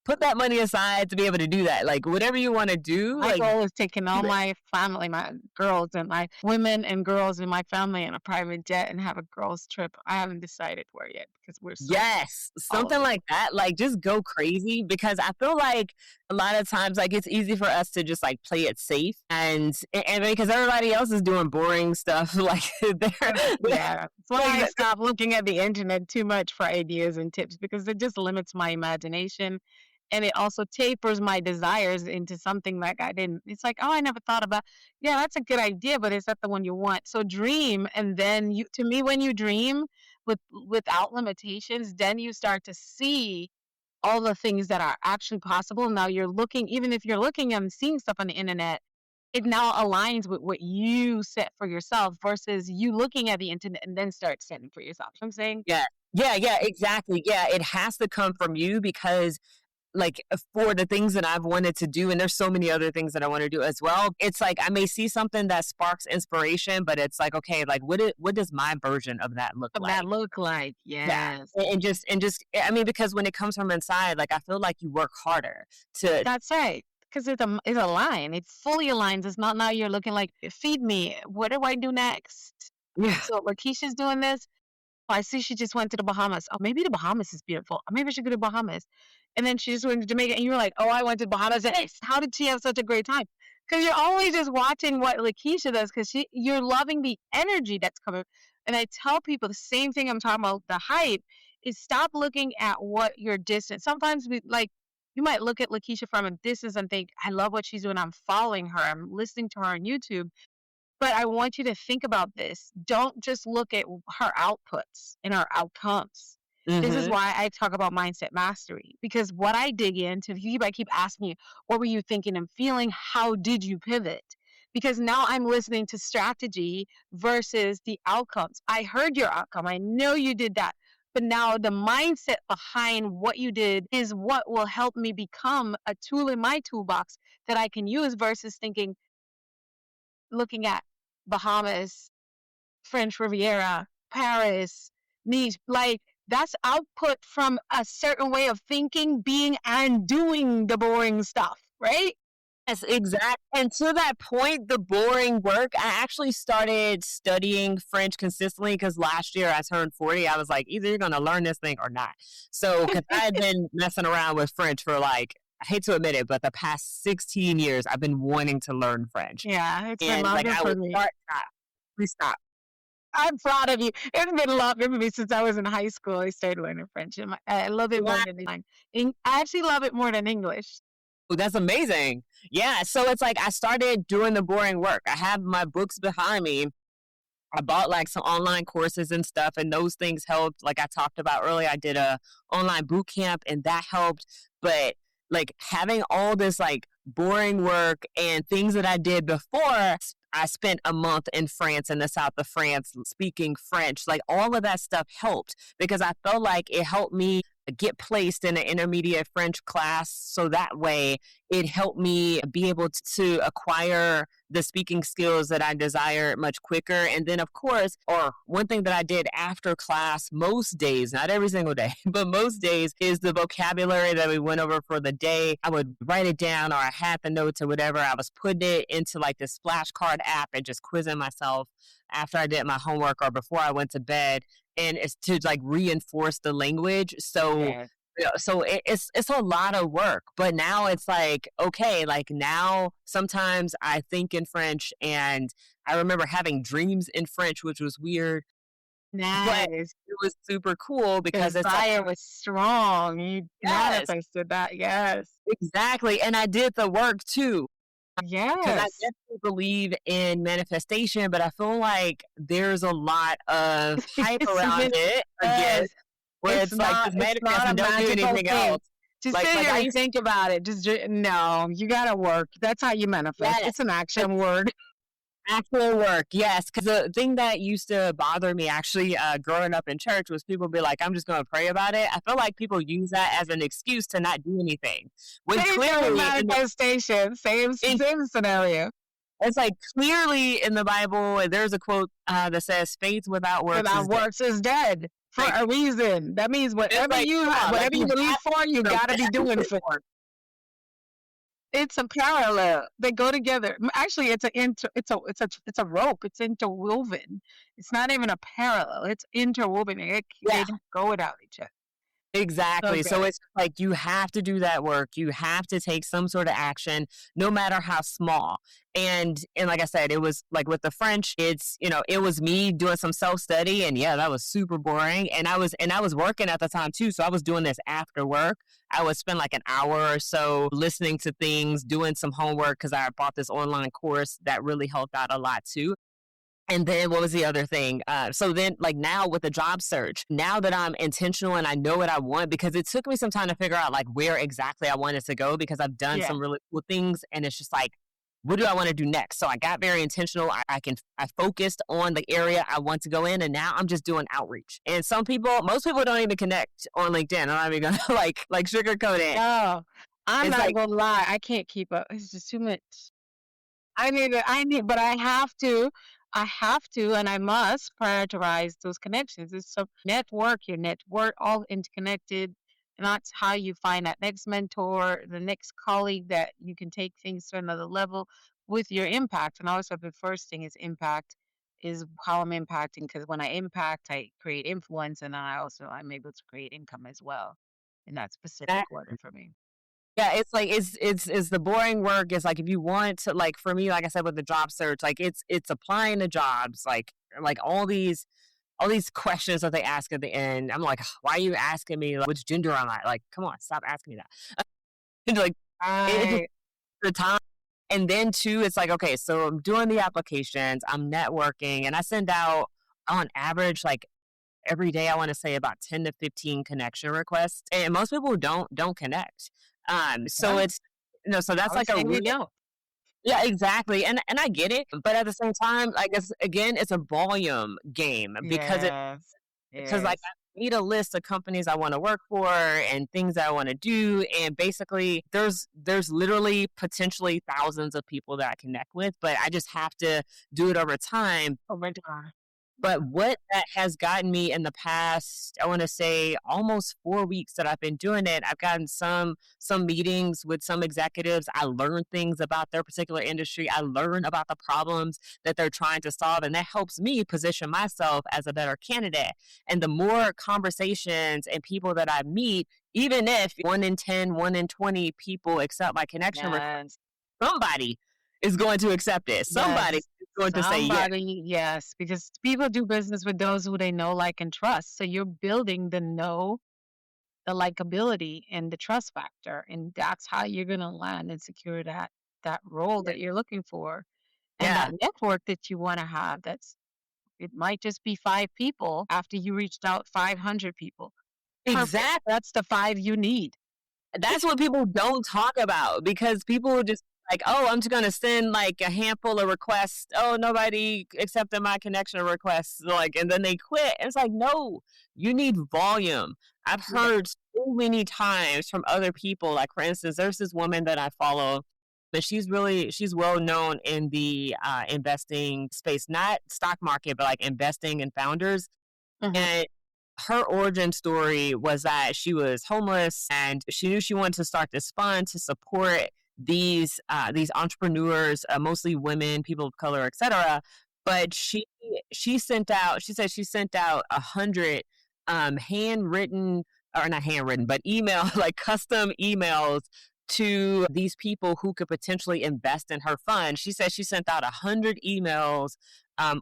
put that money aside to be able to do that. Like whatever you want to do. My Like goal is taking all my family, my girls and my women and girls in my family in a private jet and have a girls trip. I haven't decided where yet because we're so yes, all of something it. like that. Like just go crazy because I feel like a lot of times like it's easy for us to just like play it safe and because everybody else is doing boring stuff like they're Yeah, that's why I stopped looking at the internet too much for ideas and tips because it just limits my imagination and it also tapers my desires into something like I didn't. It's like, oh, I never thought about. Yeah, that's a good idea, but is that the one you want? So dream, and then you. To me, when you dream without limitations, then you start to see all the things that are actually possible. Now you're looking, even if you're looking and seeing stuff on the internet, it now aligns with what you set for yourself versus you looking at the internet and then start setting for yourself. You know what I'm saying? yeah. Yeah, yeah, exactly. Yeah, it has to come from you because like for the things that I've wanted to do, and there's so many other things that I want to do as well. It's like I may see something that sparks inspiration, but it's like, okay, like what does my version of that look What like? that look like? Yeah. Yes. And just I mean, because when it comes from inside, like I feel like you work harder to That's right. Because it's a line. It fully aligns. It's not now you're looking like, feed me. What do I do next? yeah. So LaKeisha's doing this. Oh, I see she just went to the Bahamas. Oh, maybe the Bahamas is beautiful. Oh, maybe I should go to Bahamas. And then she just went to Jamaica, and you were like, "Oh, I went to Bahamas." And how did she have such a great time? Because you're only just watching what LaKeisha does. Because you're loving the energy that's coming. And I tell people the same thing I'm talking about. The hype is stop looking at what your distance. Sometimes we like you might look at LaKeisha from a distance and think, "I love what she's doing. I'm following her. I'm listening to her on YouTube." But I want you to think about this. Don't just look at her outputs and her outcomes. This is hmm why I talk about mindset mastery because what I dig into, I keep asking you, what were you thinking and feeling? How did you pivot? Because now I'm listening to strategy versus the outcomes. I heard your outcome. I know you did that. But now the mindset behind what you did is what will help me become a tool in my toolbox that I can use versus thinking, looking at Bahamas, French Riviera, Paris, Nice, like that's output from a certain way of thinking, being, and doing the boring stuff, right? Yes, exactly. And to that point, the boring work, I actually started studying French consistently because last year I turned 40. I was like, either you're going to learn this thing or not. So, because I had been messing around with French for like, I hate to admit it, but the past 16 years, I've been wanting to learn French. Yeah, it's been And like, longer I for would me. start, stop, please stop. I'm proud of you. It's been longer for me since I was in high school. I started learning French, and I love it more than I actually love it more than English. Oh, that's amazing. Yeah. So it's like I started doing the boring work. I have my books behind me. I bought like some online courses and stuff, and those things helped. Like I talked about earlier, I did a online boot camp, and that helped. But like having all this like boring work and things that I did before, I spent a month in France, in the south of France, speaking French. Like all of that stuff helped because I felt like it helped me get placed in an intermediate French class. So that way it helped me be able to acquire the speaking skills that I desire much quicker. And then, of course, or one thing that I did after class most days, not every single day, but most days, is the vocabulary that we went over for the day. I would write it down or I had the notes or whatever. I was putting it into like the flashcard app and just quizzing myself after I did my homework or before I went to bed. And it's to like reinforce the language. So Yeah. yeah, so it's a lot of work, but now it's like, okay, like now sometimes I think in French and I remember having dreams in French, which was weird, but Nice. it was super cool The because it's like, desire was strong. You yes, manifested that. Yes. exactly. And I did the work too. Because I Yes. definitely believe in manifestation, but I feel like there's a lot of hype It's around it again, yes. where it's like just It's manifest not a and don't do magical anything thing. else. Just Like sit like here I and used think about it. No, you gotta work. That's how you manifest. yes. It's an action word. Actual work, yes. Because the thing that used to bother me actually growing up in church was people be like, I'm just going to pray about it. I feel like people use that as an excuse to not do anything. When Same thing with clearly, manifestation. in, Same scenario. it's like clearly in the Bible, there's a quote that says, faith without works Without is dead. works is dead for Like, a reason. That means it's like, come on, like whatever you you believe have for, you to gotta be doing for. It's a parallel. They go together. Actually, it's a rope. It's interwoven. It's not even a parallel. It's interwoven. They yeah. don't go without each other. So Exactly. So good. it's like you have to do that work. You have to take some sort of action, no matter how small. And like I said, it was like with the French, it was me doing some self-study, and yeah, that was super boring. And I was working at the time too. So I was doing this after work. I would spend like an hour or so listening to things, doing some homework because I bought this online course that really helped out a lot too. And then what was the other thing? So then, like now with the job search, now that I'm intentional and I know what I want, because it took me some time to figure out like where exactly I wanted to go because I've done Yeah. some really cool things, and it's just like, what do I want to do next? So I got very intentional. I focused on the area I want to go in, and now I'm just doing outreach. And most people don't even connect on LinkedIn. I'm not even gonna like sugarcoat it. No, I'm It's not like gonna lie. I can't keep up. It's just too much. But I have to, and I must prioritize those connections. It's so your network, all interconnected. And that's how you find that next mentor, the next colleague that you can take things to another level with your impact. And also, the first thing is impact, is how I'm impacting. Because when I impact, I create influence, and I'm able to create income as well in that specific that order for me. Yeah, it's like it's the boring work. It's like if you want to, like for me, like I said with the job search, like it's applying to jobs, like all these questions that they ask at the end. I'm like, why are you asking me like, which gender am I? Like, come on, stop asking me that. And like it just I the time. And then too, it's like, okay, so I'm doing the applications, I'm networking, and I send out on average like every day I want to say about 10 to 15 connection requests, and most people don't connect. So yeah, it's so I that's was like a saying we really don't. yeah, exactly. And I get it, but at the same time, like it's again, it's a volume game Yes. because like Yes. I need a list of companies I want to work for and things I want to do, and basically there's literally potentially thousands of people that I connect with, but I just have to do it over time. Oh my God. But what that has gotten me in the past, I want to say almost 4 weeks that I've been doing it, I've gotten some meetings with some executives. I learn things about their particular industry. I learn about the problems that they're trying to solve, and that helps me position myself as a better candidate. And the more conversations and people that I meet, even if 1 in 10, 1 in 20 people accept my connection request, Yes. somebody is going to accept it. Somebody Yes. is going to say yes. Somebody, yes, because people do business with those who they know, like, and trust. So you're building the likability and the trust factor, and that's how you're gonna land and secure that role that you're looking for, and that Yeah, network that you want to have. It might just be 5 people after you reached out 500 people. Perfect. exactly. That's the 5 you need. That's what people don't talk about because people just like, oh, I'm just gonna send like a handful of requests. Oh, nobody accepted my connection requests. Like, and then they quit. It's like, no, you need volume. I've Yeah. heard so many times from other people. Like, for instance, there's this woman that I follow, but she's well known in the investing space, not stock market, but like investing in founders. Mhm. And her origin story was that she was homeless and she knew she wanted to start this fund to support these entrepreneurs, mostly women, people of color, etc. But she said she sent out 100 handwritten or not handwritten, but email like custom emails to these people who could potentially invest in her fund. She said she sent out 100 emails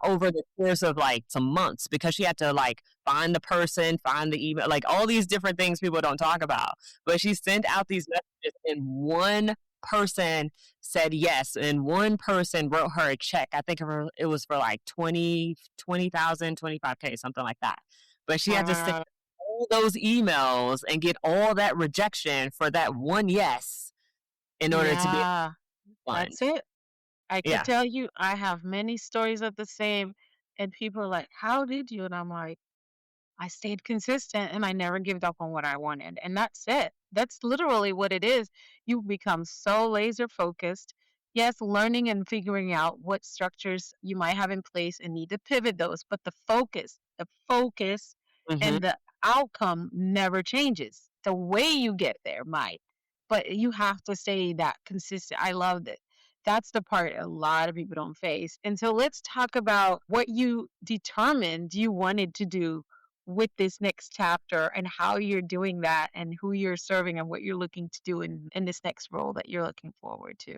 over the course of like some months because she had to like find the person, find the email, like all these different things people don't talk about. But she sent out these messages in one person said yes, and one person wrote her a check. I think it was for like 20,000, 25K, something like that. But she had to send Wow. all those emails and get all that rejection for that one yes in order to be able Yeah, to fund. that's it. I could Yeah. tell you, I have many stories of the same, and people are like, "How did you?" And I'm like, I stayed consistent and I never gave up on what I wanted. And that's it. That's literally what it is. You become so laser focused. Yes, learning and figuring out what structures you might have in place and need to pivot those, but the focus Hmm. and the outcome never changes. The way you get there might, but you have to stay that consistent. I love it. That's the part a lot of people don't face. And so let's talk about what you determined you wanted to do with this next chapter and how you're doing that and who you're serving and what you're looking to do in this next role that you're looking forward to.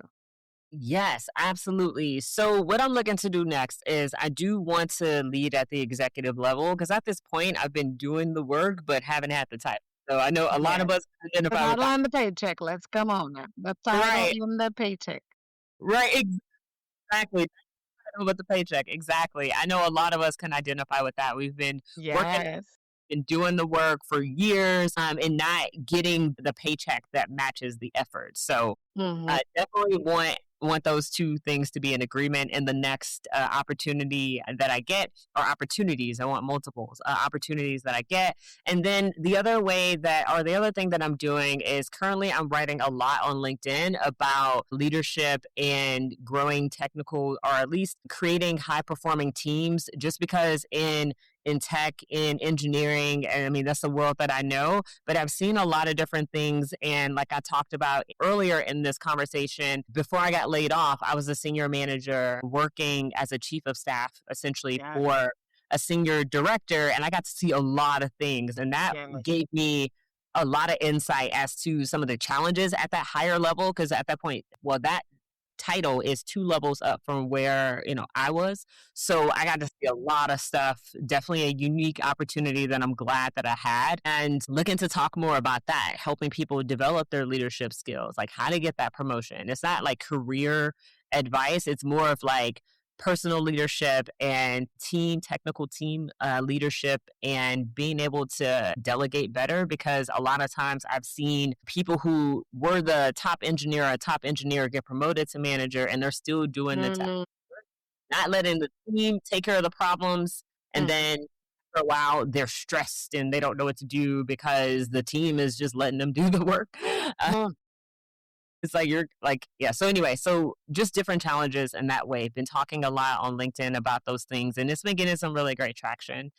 Yes, absolutely. So, what I'm looking to do next is I do want to lead at the executive level because at this point I've been doing the work but haven't had the title. So, I know a lot of Yes. us The identify with title that. and the paycheck. Let's come on now. The title Right, and the paycheck. right, exactly. With the paycheck, exactly. I know a lot of us can identify with that. We've been working Yes. been doing the work for years, and not getting the paycheck that matches the effort. So Hmm. I definitely want those two things to be in agreement in the next opportunity that I get, or opportunities. I want multiples opportunities that I get. And then the other thing that I'm doing is currently I'm writing a lot on LinkedIn about leadership and growing technical, or at least creating high performing teams, just because in tech, in engineering. And I mean, that's the world that I know, but I've seen a lot of different things. And like I talked about earlier in this conversation, before I got laid off, I was a senior manager working as a chief of staff, essentially Yes. for a senior director. And I got to see a lot of things. And that Yes. gave me a lot of insight as to some of the challenges at that higher level. Cause at that point, well, that title is two levels up from where I was. So I got to see a lot of stuff. Definitely a unique opportunity that I'm glad that I had, and looking to talk more about that, helping people develop their leadership skills, like how to get that promotion. It's not like career advice, it's more of like personal leadership and technical team leadership, and being able to delegate better, because a lot of times I've seen people who were the top engineer or a top engineer get promoted to manager, and they're still doing the tech, Mm-hmm. not letting the team take care of the problems. And then for a while they're stressed and they don't know what to do because the team is just letting them do the work. uh, it's like you're like, yeah. So anyway, so just different challenges in that way. Been talking a lot on LinkedIn about those things, and it's been getting some really great traction.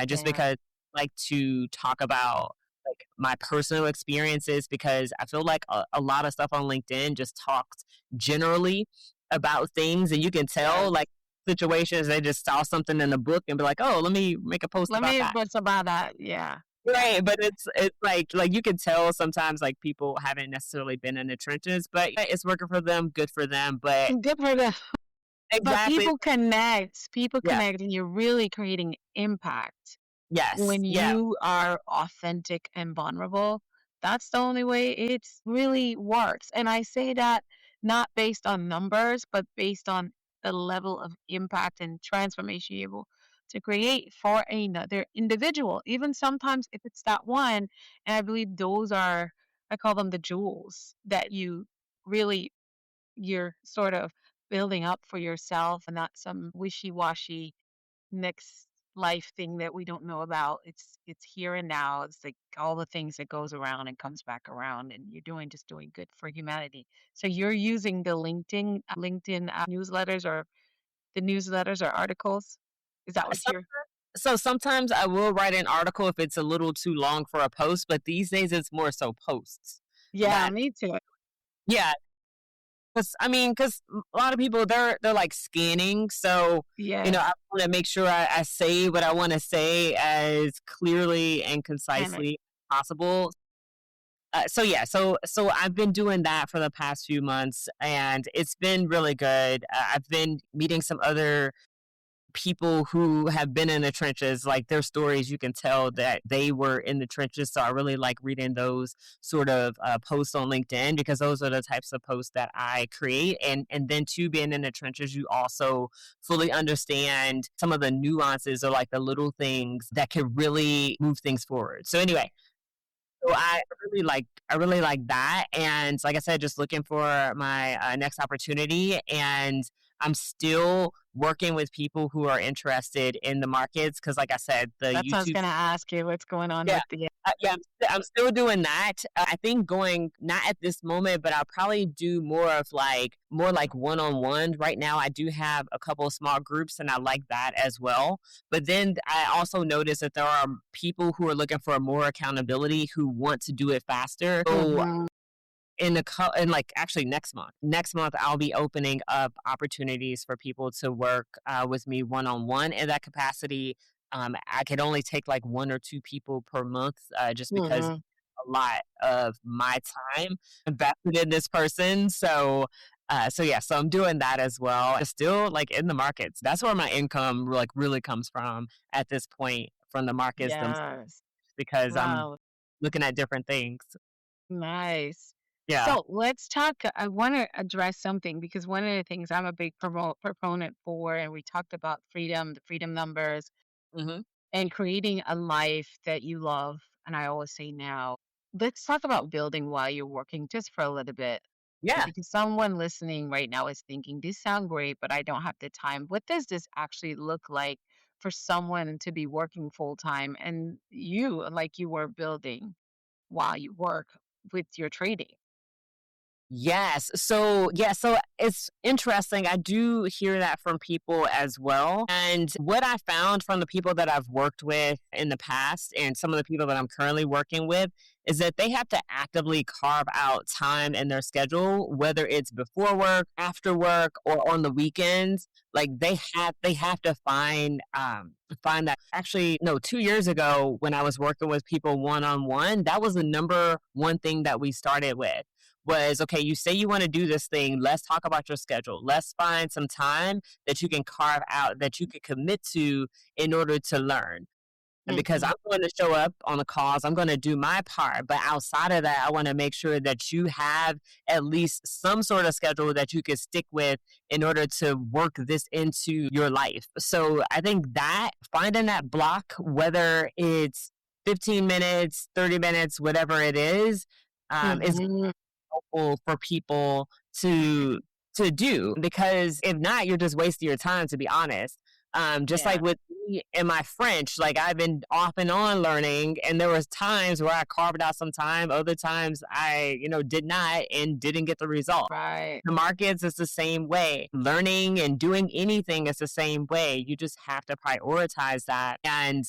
Just Yeah. because I like to talk about like my personal experiences, because I feel like a lot of stuff on LinkedIn just talks generally about things, and you can tell Yes. like situations they just saw something in the book and be like, oh, let me make a post Let about me that. what's about that. Yeah. Yeah. Right, but it's like you can tell sometimes like people haven't necessarily been in the trenches, but yeah, it's working for them, good for them. But Good for them. But exactly, people yeah, connect, and you're really creating impact. yes, When yeah, you are authentic and vulnerable, that's the only way it really works. And I say that not based on numbers, but based on the level of impact and transformation you're able to create for another individual, even sometimes if it's that one. And I believe those are, I call them the jewels that you're sort of building up for yourself, and not some wishy-washy next life thing that we don't know about. It's here and now. It's like all the things that goes around and comes back around, and you're doing good for humanity. So you're using the LinkedIn newsletters, or the newsletters or articles. Is that what so, you're? so sometimes I will write an article if it's a little too long for a post, but these days it's more so posts Yeah, that, me too. yeah. Because a lot of people they're like scanning, so Yes, I want to make sure I say what I want to say as clearly and and it, concisely as possible. So yeah, so I've been doing that for the past few months, and it's been really good. I've been meeting some other people who have been in the trenches, like their stories, you can tell that they were in the trenches. So I really like reading those sort of posts on LinkedIn, because those are the types of posts that I create. And then too, being in the trenches, you also fully understand some of the nuances or like the little things that can really move things forward. So anyway, so I really like that, and like I said, just looking for my next opportunity, and I'm still working with people who are interested in the markets, because like I said, the That's what I was YouTube. going to ask you. What's going on Yeah. with the. Yeah, I'm still doing that. I think going, not at this moment, but I'll probably do more like one-on-one. Right now, I do have a couple of small groups, and I like that as well. But then I also notice that there are people who are looking for more accountability, who want to do it faster. So Mhm. in like actually next month, I'll be opening up opportunities for people to work with me one-on-one in that capacity. I could only take like one or two people per month, just because Mhm. a lot of my time invested in this person. So yeah, so I'm doing that as well. I'm still like in the markets. That's where my income like really comes from at this point, from the markets themselves, Yes. because I'm Wow. looking at different things. Nice. Yeah. So let's talk. I want to address something because one of the things I'm a big proponent for, and we talked about freedom, the freedom numbers, Hmm. and creating a life that you love. And I always say now, let's talk about building while you're working just for a little bit. Yeah. Because someone listening right now is thinking, these sound great, but I don't have the time. What does this actually look like for someone to be working full time and you, like you were building while you work with your trading? Yes. So, yeah, so it's interesting. I do hear that from people as well. And what I found from the people that I've worked with in the past, and some of the people that I'm currently working with, is that they have to actively carve out time in their schedule, whether it's before work, after work, or on the weekends. Like they have to find that. Actually, no, 2 years ago when I was working with people one on one, that was the number one thing that we started with was, okay, you say you want to do this thing. Let's talk about your schedule. Let's find some time that you can carve out, that you can commit to in order to learn. And because Mhm. I'm going to show up on the calls, I'm going to do my part. But outside of that, I want to make sure that you have at least some sort of schedule that you can stick with in order to work this into your life. So I think that finding that block, whether it's 15 minutes, 30 minutes, whatever it is Mhm. helpful for people to do, because if not, you're just wasting your time, to be honest. Just like Yeah. with me and my French, like I've been off and on learning, and there was times where I carved out some time, other times I, did not and didn't get the result. Right. The markets is the same way. Learning and doing anything is the same way. You just have to prioritize that. And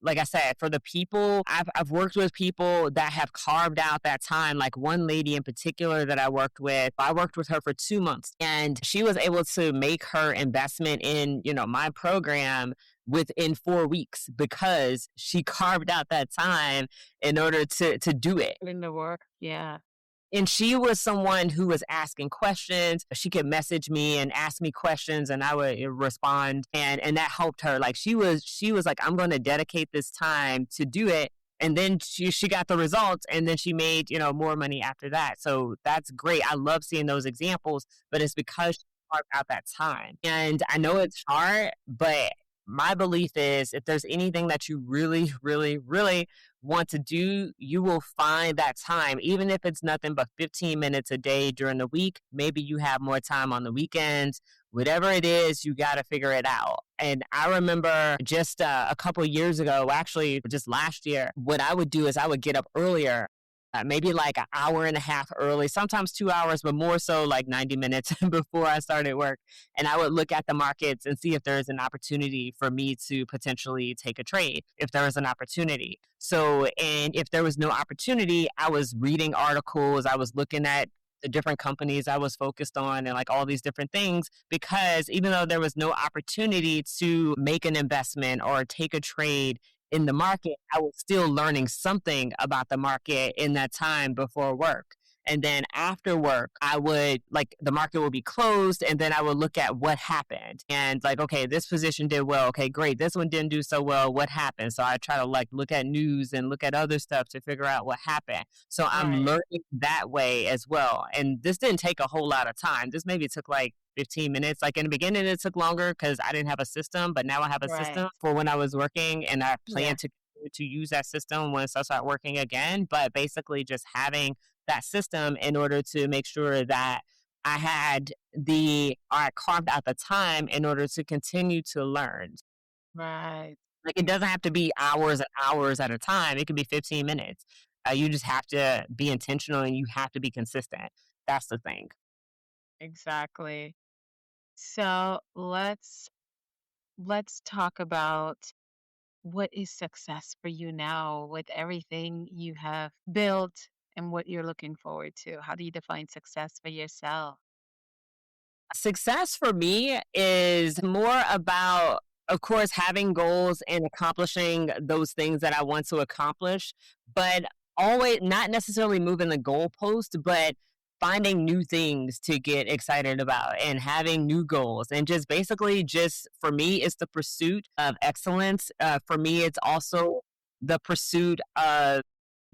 like I said, for the people, I've worked with people that have carved out that time. Like one lady in particular that I worked with her for 2 months, and she was able to make her investment in, my program within 4 weeks, because she carved out that time in order to do it. Put in the work. Yeah. And she was someone who was asking questions. She could message me and ask me questions, and I would respond, and that helped her. Like she was like, I'm going to dedicate this time to do it. And then she got the results, and then she made, more money after that. So that's great. I love seeing those examples, but it's because she carved out that time. And I know it's hard, but my belief is, if there's anything that you really, really, really want to do, you will find that time, even if it's nothing but 15 minutes a day during the week. Maybe you have more time on the weekends. Whatever it is, you got to figure it out. And I remember just a couple of years ago, actually just last year, what I would do is I would get up earlier, maybe like an hour and a half early, sometimes 2 hours, but more so like 90 minutes before I started work. And I would look at the markets and see if there's an opportunity for me to potentially take a trade, if there was an opportunity. So, and if there was no opportunity, I was reading articles, I was looking at the different companies I was focused on, and like all these different things, because even though there was no opportunity to make an investment or take a trade in the market, I was still learning something about the market in that time before work. And then after work, I would like the market would be closed and then I would look at what happened and like, okay, this position did well. Okay, great. This one didn't do so well. What happened? So I try to like look at news and look at other stuff to figure out what happened. So I'm Right. learning that way as well. And this didn't take a whole lot of time. This maybe took like 15 minutes. Like in the beginning, it took longer because I didn't have a system, but now I have a Right. system for when I was working and I plan Yeah. to use that system once I start working again. But basically, just having that system in order to make sure that I carved out the time in order to continue to learn. Right. Like it doesn't have to be hours and hours at a time. It could be 15 minutes. You just have to be intentional and you have to be consistent. That's the thing. Exactly. So let's talk about what is success for you now with everything you have built and what you're looking forward to. How do you define success for yourself? Success for me is more about, of course, having goals and accomplishing those things that I want to accomplish, but always not necessarily moving the goalpost, but finding new things to get excited about and having new goals and just basically just for me it's the pursuit of excellence. For me it's also the pursuit of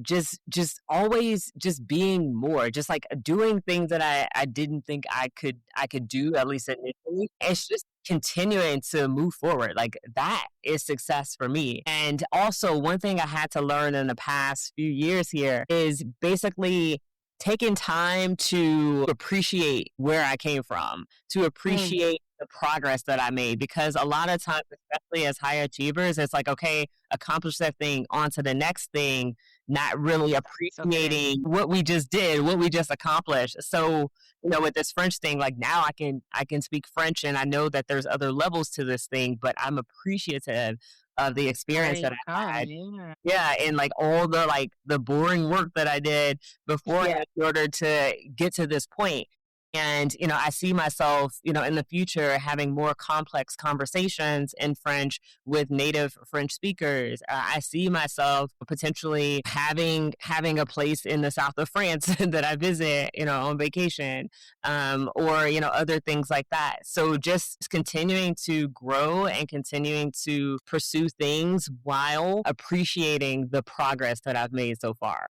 just always just being more, just like doing things that I didn't think I could do, at least initially. It's just continuing to move forward. Like that is success for me. And also one thing I had to learn in the past few years here is basically taking time to appreciate where I came from, to Mm, appreciate the progress that I made. Because a lot of times, especially as high achievers, it's like, okay, accomplish that thing, on to the next thing, not really so true. appreciating what we just did, what we just accomplished. So, with this French thing, like now I can speak French and I know that there's other levels to this thing, but I'm appreciative of the There experience that you I go. had. Yeah. Yeah, and like all the the boring work that I did Yeah. beforehand in order to get to this point. And, I see myself, in the future having more complex conversations in French with native French speakers. I see myself potentially having a place in the south of France that I visit, on vacation, or other things like that. So just continuing to grow and continuing to pursue things while appreciating the progress that I've made so far.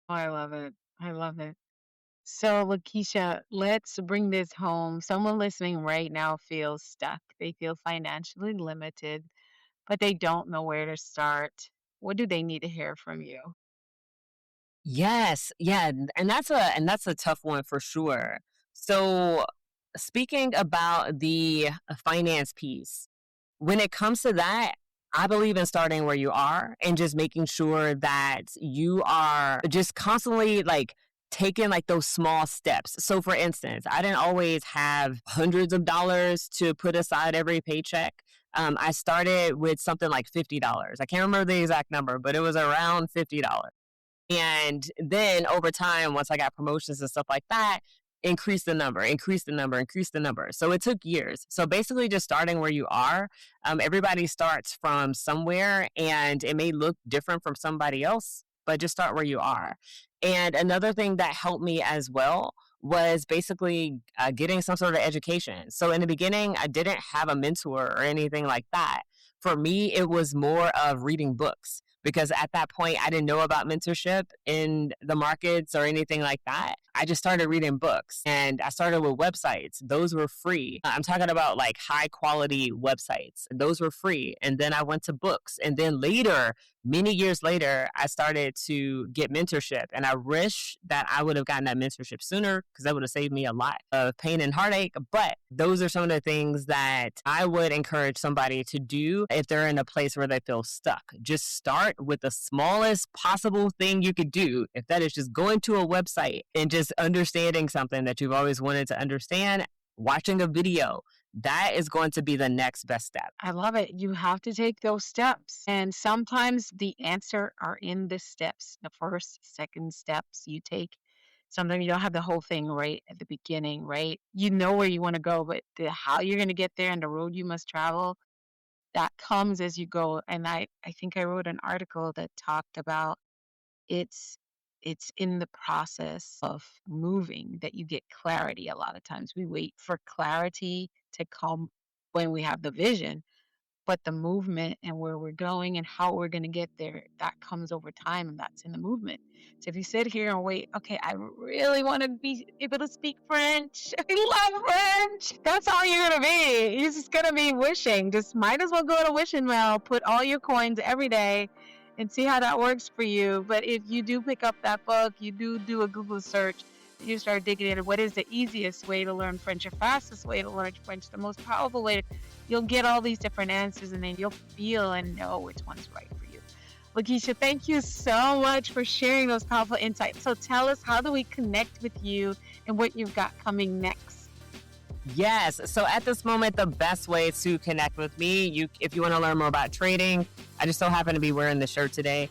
Oh, I love it. I love it. So, Lakeisha, let's bring this home. Someone listening right now feels stuck. They feel financially limited, but they don't know where to start. What do they need to hear from you? Yes, yeah, and that's a tough one for sure. So, speaking about the finance piece, when it comes to that, I believe in starting where you are and just making sure that you are just constantly like taking like those small steps. So for instance, I didn't always have hundreds of dollars to put aside every paycheck. I started with something like $50. I can't remember the exact number, but it was around $50. And then over time, once I got promotions and stuff like that, increase the number, increase the number, increase the number. So it took years. So basically, just starting where you are. Everybody starts from somewhere, and it may look different from somebody else, but just start where you are. And another thing that helped me as well was basically getting some sort of education. So in the beginning, I didn't have a mentor or anything like that. For me, it was more of reading books because at that point I didn't know about mentorship in the markets or anything like that. I just started reading books and I started with websites. Those were free. I'm talking about like high quality websites. Those were free. And then I went to books. And then later, many years later, I started to get mentorship. And I wish that I would have gotten that mentorship sooner because that would have saved me a lot of pain and heartache. But those are some of the things that I would encourage somebody to do if they're in a place where they feel stuck. Just start with the smallest possible thing you could do. If that is just going to a website and just understanding something that you've always wanted to understand, watching a video, that is going to be the next best step. I love it. You have to take those steps. And sometimes the answer are in the steps, the first, second steps you take. Sometimes you don't have the whole thing right at the beginning, right? You know where you want to go, but how you're going to get there and the road you must travel, that comes as you go. And I think I wrote an article that talked about it's It's in the process of moving that you get clarity. A lot of times we wait for clarity to come when we have the vision, but the movement and where we're going and how we're going to get there, that comes over time, and that's in the movement. So if you sit here and wait, okay, I really want to be able to speak French. I love French. That's all you're going to be. You're just going to be wishing. Just might as well go to wishing well, put all your coins every day and see how that works for you. But if you do pick up that book, you do a Google search, you start digging into what is the easiest way to learn French, the fastest way to learn French, the most powerful way, you'll get all these different answers, and then you'll feel and know which one's right for you. LaKiesha, thank you so much for sharing those powerful insights. So tell us, how do we connect with you and what you've got coming next? Yes. So at this moment, the best way to connect with me, if you want to learn more about trading, I just so happen to be wearing the shirt today.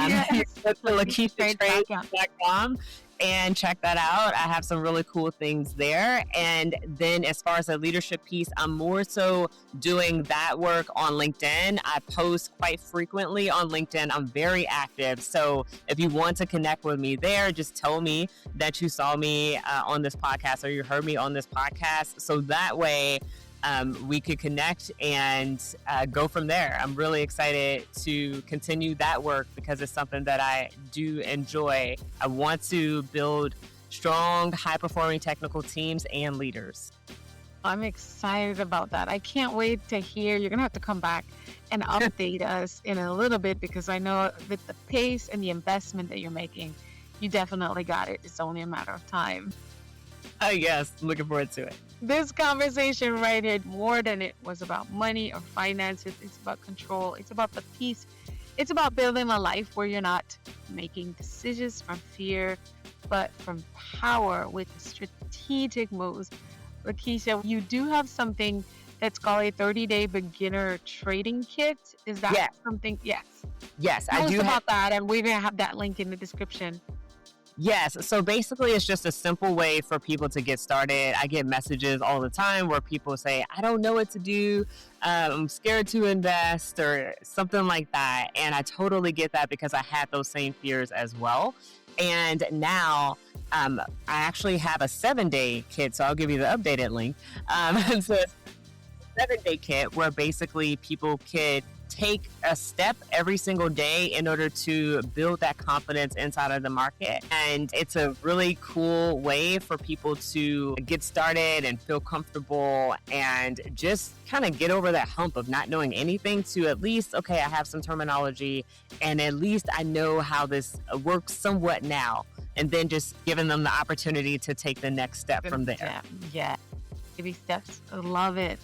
You go to LaKieshaTrades.com and check that out. I have some really cool things there. And then as far as the leadership piece, I'm more so doing that work on LinkedIn. I post quite frequently on LinkedIn. I'm very active. So if you want to connect with me there, just tell me that you saw me on this podcast or you heard me on this podcast. So that way, we could connect and go from there. I'm really excited to continue that work because it's something that I do enjoy. I want to build strong, high-performing technical teams and leaders. I'm excited about that. I can't wait to hear. You're going to have to come back and update us in a little bit, because I know with the pace and the investment that you're making, you definitely got it. It's only a matter of time. Yes, looking forward to it. This conversation right here, more than it was about money or finances, it's about control. It's about the peace. It's about building a life where you're not making decisions from fear, but from power with strategic moves. LaKiesha, you do have something that's called a 30-day beginner trading kit. Is that something? Yes. Yes, Tell I us do about that, and we're going to have that link in the description. Yes. So basically, it's just a simple way for people to get started. I get messages all the time where people say, I don't know what to do. I'm scared to invest or something like that. And I totally get that because I had those same fears as well. And now I actually have a 7-day kit. So I'll give you the updated link. So it's a 7-day kit where basically people could take a step every single day in order to build that confidence inside of the market. And it's a really cool way for people to get started and feel comfortable and just kind of get over that hump of not knowing anything to at least, okay, I have some terminology and at least I know how this works somewhat now. And then just giving them the opportunity to take the next step from there. Yeah. Baby steps. I love it.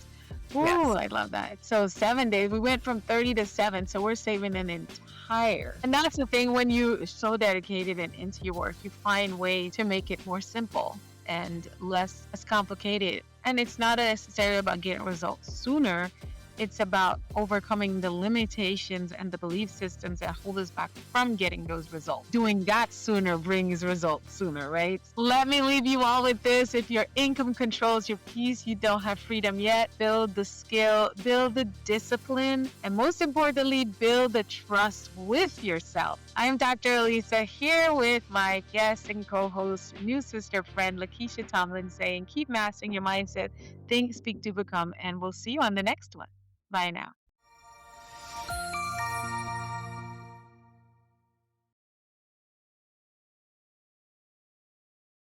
Ooh, Yes. I love that. So 7 days, we went from 30 to 7, so we're saving an entire. And that's the thing, when you're so dedicated and into your work, you find ways to make it more simple and less complicated. And it's not necessarily about getting results sooner. It's about overcoming the limitations and the belief systems that hold us back from getting those results. Doing that sooner brings results sooner, right? Let me leave you all with this. If your income controls your peace, you don't have freedom yet. Build the skill, build the discipline, and most importantly, build the trust with yourself. I'm Dr. Alisa here with my guest and co-host, new sister friend, LaKiesha Tomlin, saying, keep mastering your mindset, think, speak, do, become, and we'll see you on the next one. Bye now.